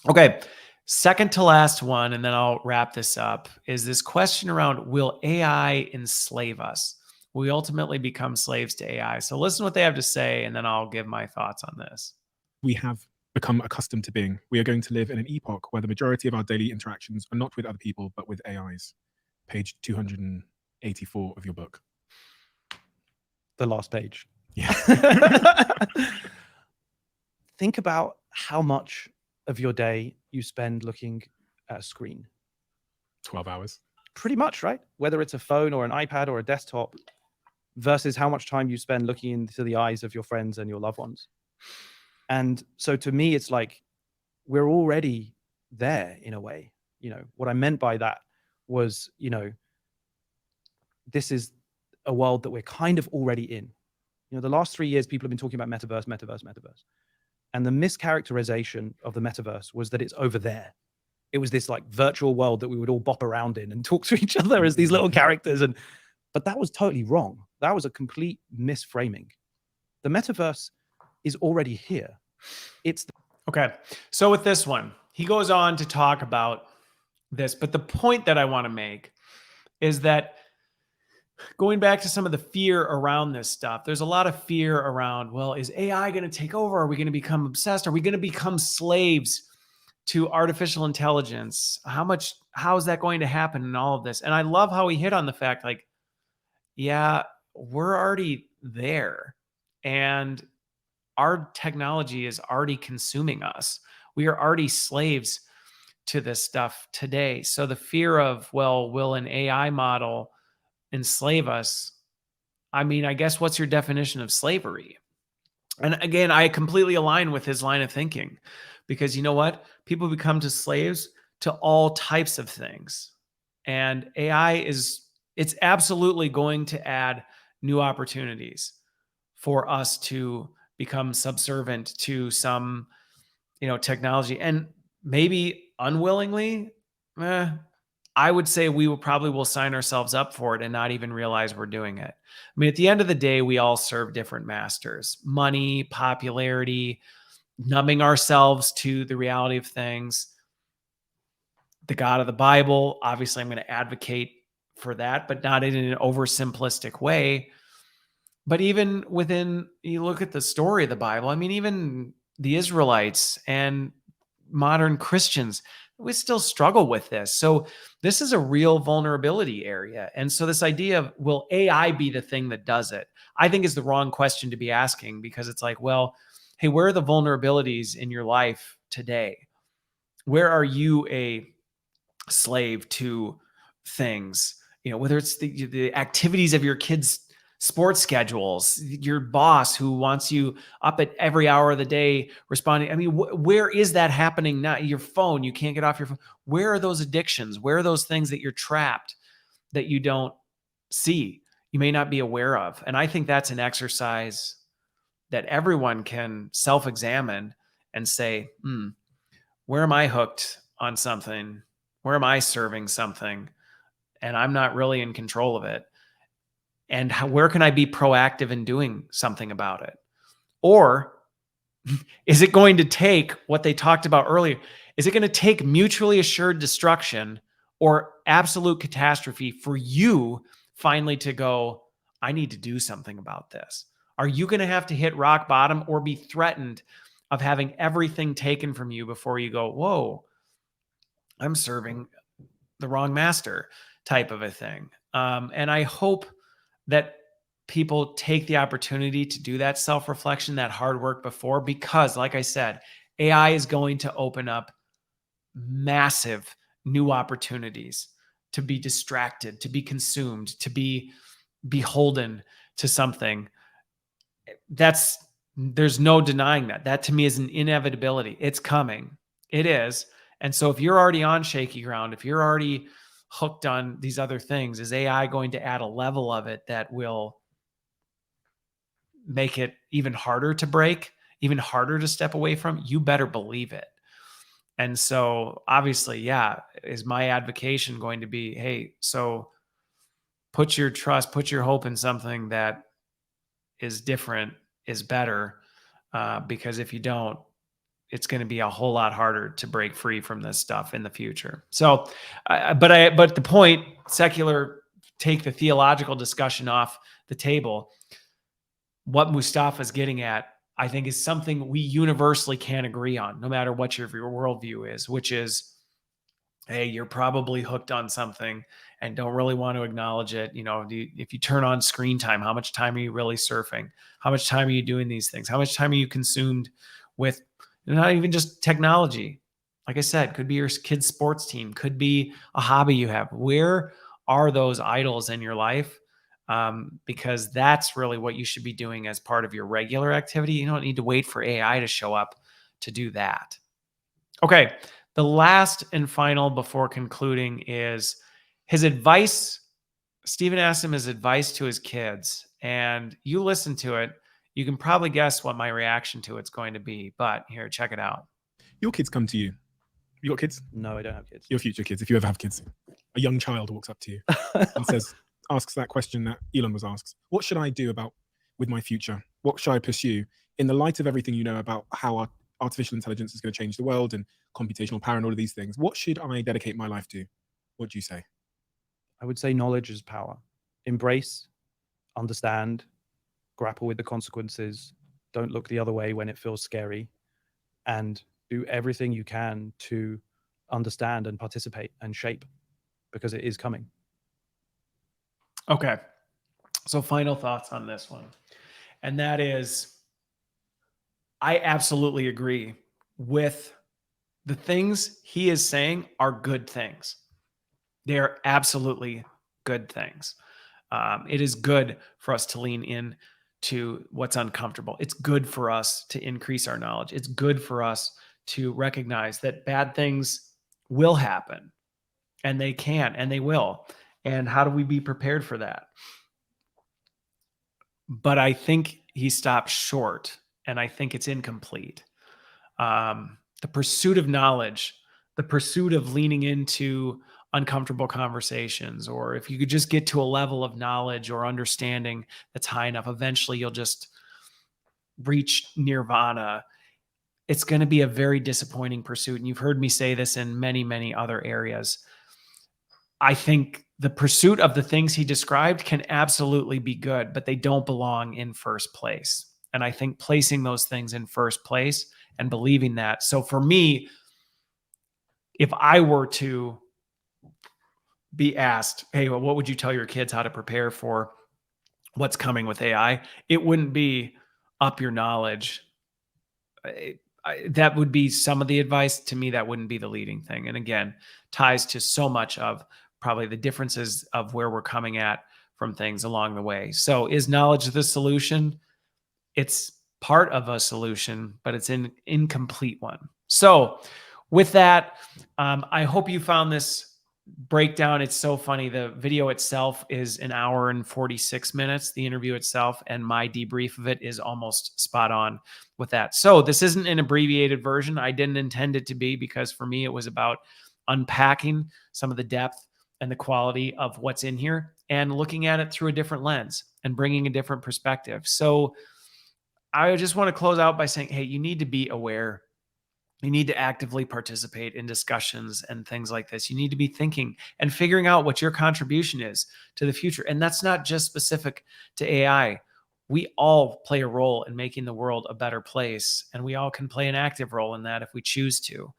Okay. Second to last one, and then I'll wrap this up, is this question around, will AI enslave us? Will we ultimately become slaves to AI? So listen to what they have to say, and then I'll give my thoughts on this. We have become accustomed to being. We are going to live in an epoch where the majority of our daily interactions are not with other people, but with AIs. Page 284 of your book. The last page. Yeah. Think about how much of your day you spend looking at a screen. 12 hours. Pretty much, right? Whether it's a phone or an iPad or a desktop, versus how much time you spend looking into the eyes of your friends and your loved ones. And so to me, it's like, we're already there in a way. What I meant by that was, this is a world that we're kind of already in. The last 3 years, people have been talking about metaverse. And the mischaracterization of the metaverse was that it's over there. It was this like virtual world that we would all bop around in and talk to each other as these little characters. But that was totally wrong. That was a complete misframing. The metaverse is already here. Okay. So with this one, he goes on to talk about this, but the point that I want to make is that going back to some of the fear around this stuff, there's a lot of fear around, well, is AI going to take over? Are we going to become obsessed? Are we going to become slaves to artificial intelligence? How is that going to happen in all of this? And I love how he hit on the fact, like, yeah, we're already there. And our technology is already consuming us. We are already slaves to this stuff today. So the fear of, well, will an AI model enslave us? I mean, I guess what's your definition of slavery? And again, I completely align with his line of thinking, because you know what? People become slaves to all types of things. And AI it's absolutely going to add new opportunities for us to become subservient to some, technology. And maybe unwillingly, I would say we will sign ourselves up for it and not even realize we're doing it. I mean, at the end of the day, we all serve different masters: money, popularity, numbing ourselves to the reality of things. The God of the Bible, obviously I'm going to advocate for that, but not in an oversimplistic way. But even within, you look at the story of the Bible, I mean, even the Israelites and modern Christians, we still struggle with this. So this is a real vulnerability area. And so this idea of, will AI be the thing that does it? I think is the wrong question to be asking, because it's like, well, hey, where are the vulnerabilities in your life today? Where are you a slave to things? Whether it's the activities of your kids' sports schedules, your boss who wants you up at every hour of the day responding. I mean, where is that happening now? Your phone, you can't get off your phone. Where are those addictions? Where are those things that you're trapped, that you don't see, you may not be aware of? And I think that's an exercise that everyone can self-examine and say, where am I hooked on something? Where am I serving something and I'm not really in control of it? And where can I be proactive in doing something about it? Or is it going to take what they talked about earlier? Is it going to take mutually assured destruction or absolute catastrophe for you finally to go, I need to do something about this? Are you going to have to hit rock bottom or be threatened of having everything taken from you before you go, whoa, I'm serving the wrong master type of a thing? And I hope that people take the opportunity to do that self-reflection, that hard work before, because like I said, AI is going to open up massive new opportunities to be distracted, to be consumed, to be beholden to something. There's no denying that. That to me is an inevitability. It's coming. It is. And so if you're already on shaky ground, if you're already hooked on these other things, is AI going to add a level of it that will make it even harder to break, even harder to step away from? You better believe it. And so obviously, yeah, is my advocation going to be, hey, so put your trust, put your hope in something that is different, is better, because if you don't, it's going to be a whole lot harder to break free from this stuff in the future. So, but the point, secular, take the theological discussion off the table. What Mustafa's getting at, I think, is something we universally can agree on, no matter what your worldview is, which is, hey, you're probably hooked on something and don't really want to acknowledge it. You know, if you turn on screen time, how much time are you really surfing? How much time are you doing these things? How much time are you consumed with not even just technology? Like I said, could be your kid's sports team, could be a hobby you have. Where are those idols in your life? Because that's really what you should be doing as part of your regular activity. You don't need to wait for AI to show up to do that. Okay. The last and final before concluding is his advice. Stephen asked him his advice to his kids, and you listen to it. You can probably guess what my reaction to it's going to be, but here, check it out. Your kids come to you. You got kids? No, I don't have kids. Your future kids, if you ever have kids. A young child walks up to you and asks that question that Elon was asked. What should I do with my future? What should I pursue in the light of everything you know about how artificial intelligence is going to change the world and computational power and all of these things? What should I dedicate my life to? What do you say? I would say knowledge is power. Embrace, understand, grapple with the consequences. Don't look the other way when it feels scary, and do everything you can to understand and participate and shape, because it is coming. Okay. So final thoughts on this one. And that is, I absolutely agree with the things he is saying are good things. They are absolutely good things. It is good for us to lean in to what's uncomfortable. It's good for us to increase our knowledge. It's good for us to recognize that bad things will happen, and they can, and they will. And how do we be prepared for that? But I think he stopped short, and I think it's incomplete. The pursuit of knowledge, the pursuit of leaning into uncomfortable conversations, or if you could just get to a level of knowledge or understanding that's high enough, eventually you'll just reach nirvana. It's going to be a very disappointing pursuit. And you've heard me say this in many, many other areas. I think the pursuit of the things he described can absolutely be good, but they don't belong in first place. And I think placing those things in first place and believing that. So for me, if I were to be asked, hey, well, what would you tell your kids how to prepare for what's coming with AI? It wouldn't be up your knowledge. That would be some of the advice. To me, that wouldn't be the leading thing. And again, ties to so much of probably the differences of where we're coming at from things along the way. So is knowledge the solution? It's part of a solution, but it's an incomplete one. So with that, I hope you found this breakdown. It's so funny. The video itself is an hour and 46 minutes, the interview itself, and my debrief of it is almost spot on with that. So this isn't an abbreviated version. I didn't intend it to be, because for me, it was about unpacking some of the depth and the quality of what's in here and looking at it through a different lens and bringing a different perspective. So I just want to close out by saying, hey, you need to be aware. You need to actively participate in discussions and things like this. You need to be thinking and figuring out what your contribution is to the future. And that's not just specific to AI. We all play a role in making the world a better place, and we all can play an active role in that if we choose to.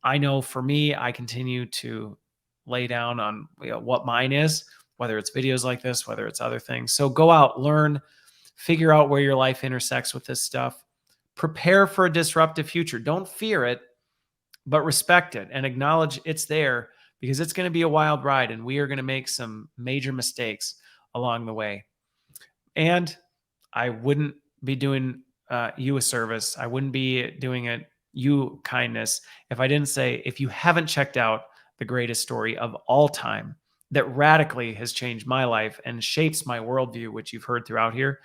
I know for me, I continue to lay down on what mine is, whether it's videos like this, whether it's other things. So go out, learn, figure out where your life intersects with this stuff. Prepare for a disruptive future. Don't fear it, but respect it and acknowledge it's there, because it's going to be a wild ride and we are going to make some major mistakes along the way. And I wouldn't be doing you a service. I wouldn't be doing you kindness if I didn't say, if you haven't checked out the greatest story of all time that radically has changed my life and shapes my worldview, which you've heard throughout here,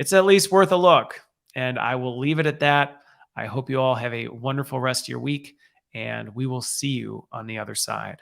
it's at least worth a look. And I will leave it at that. I hope you all have a wonderful rest of your week, and we will see you on the other side.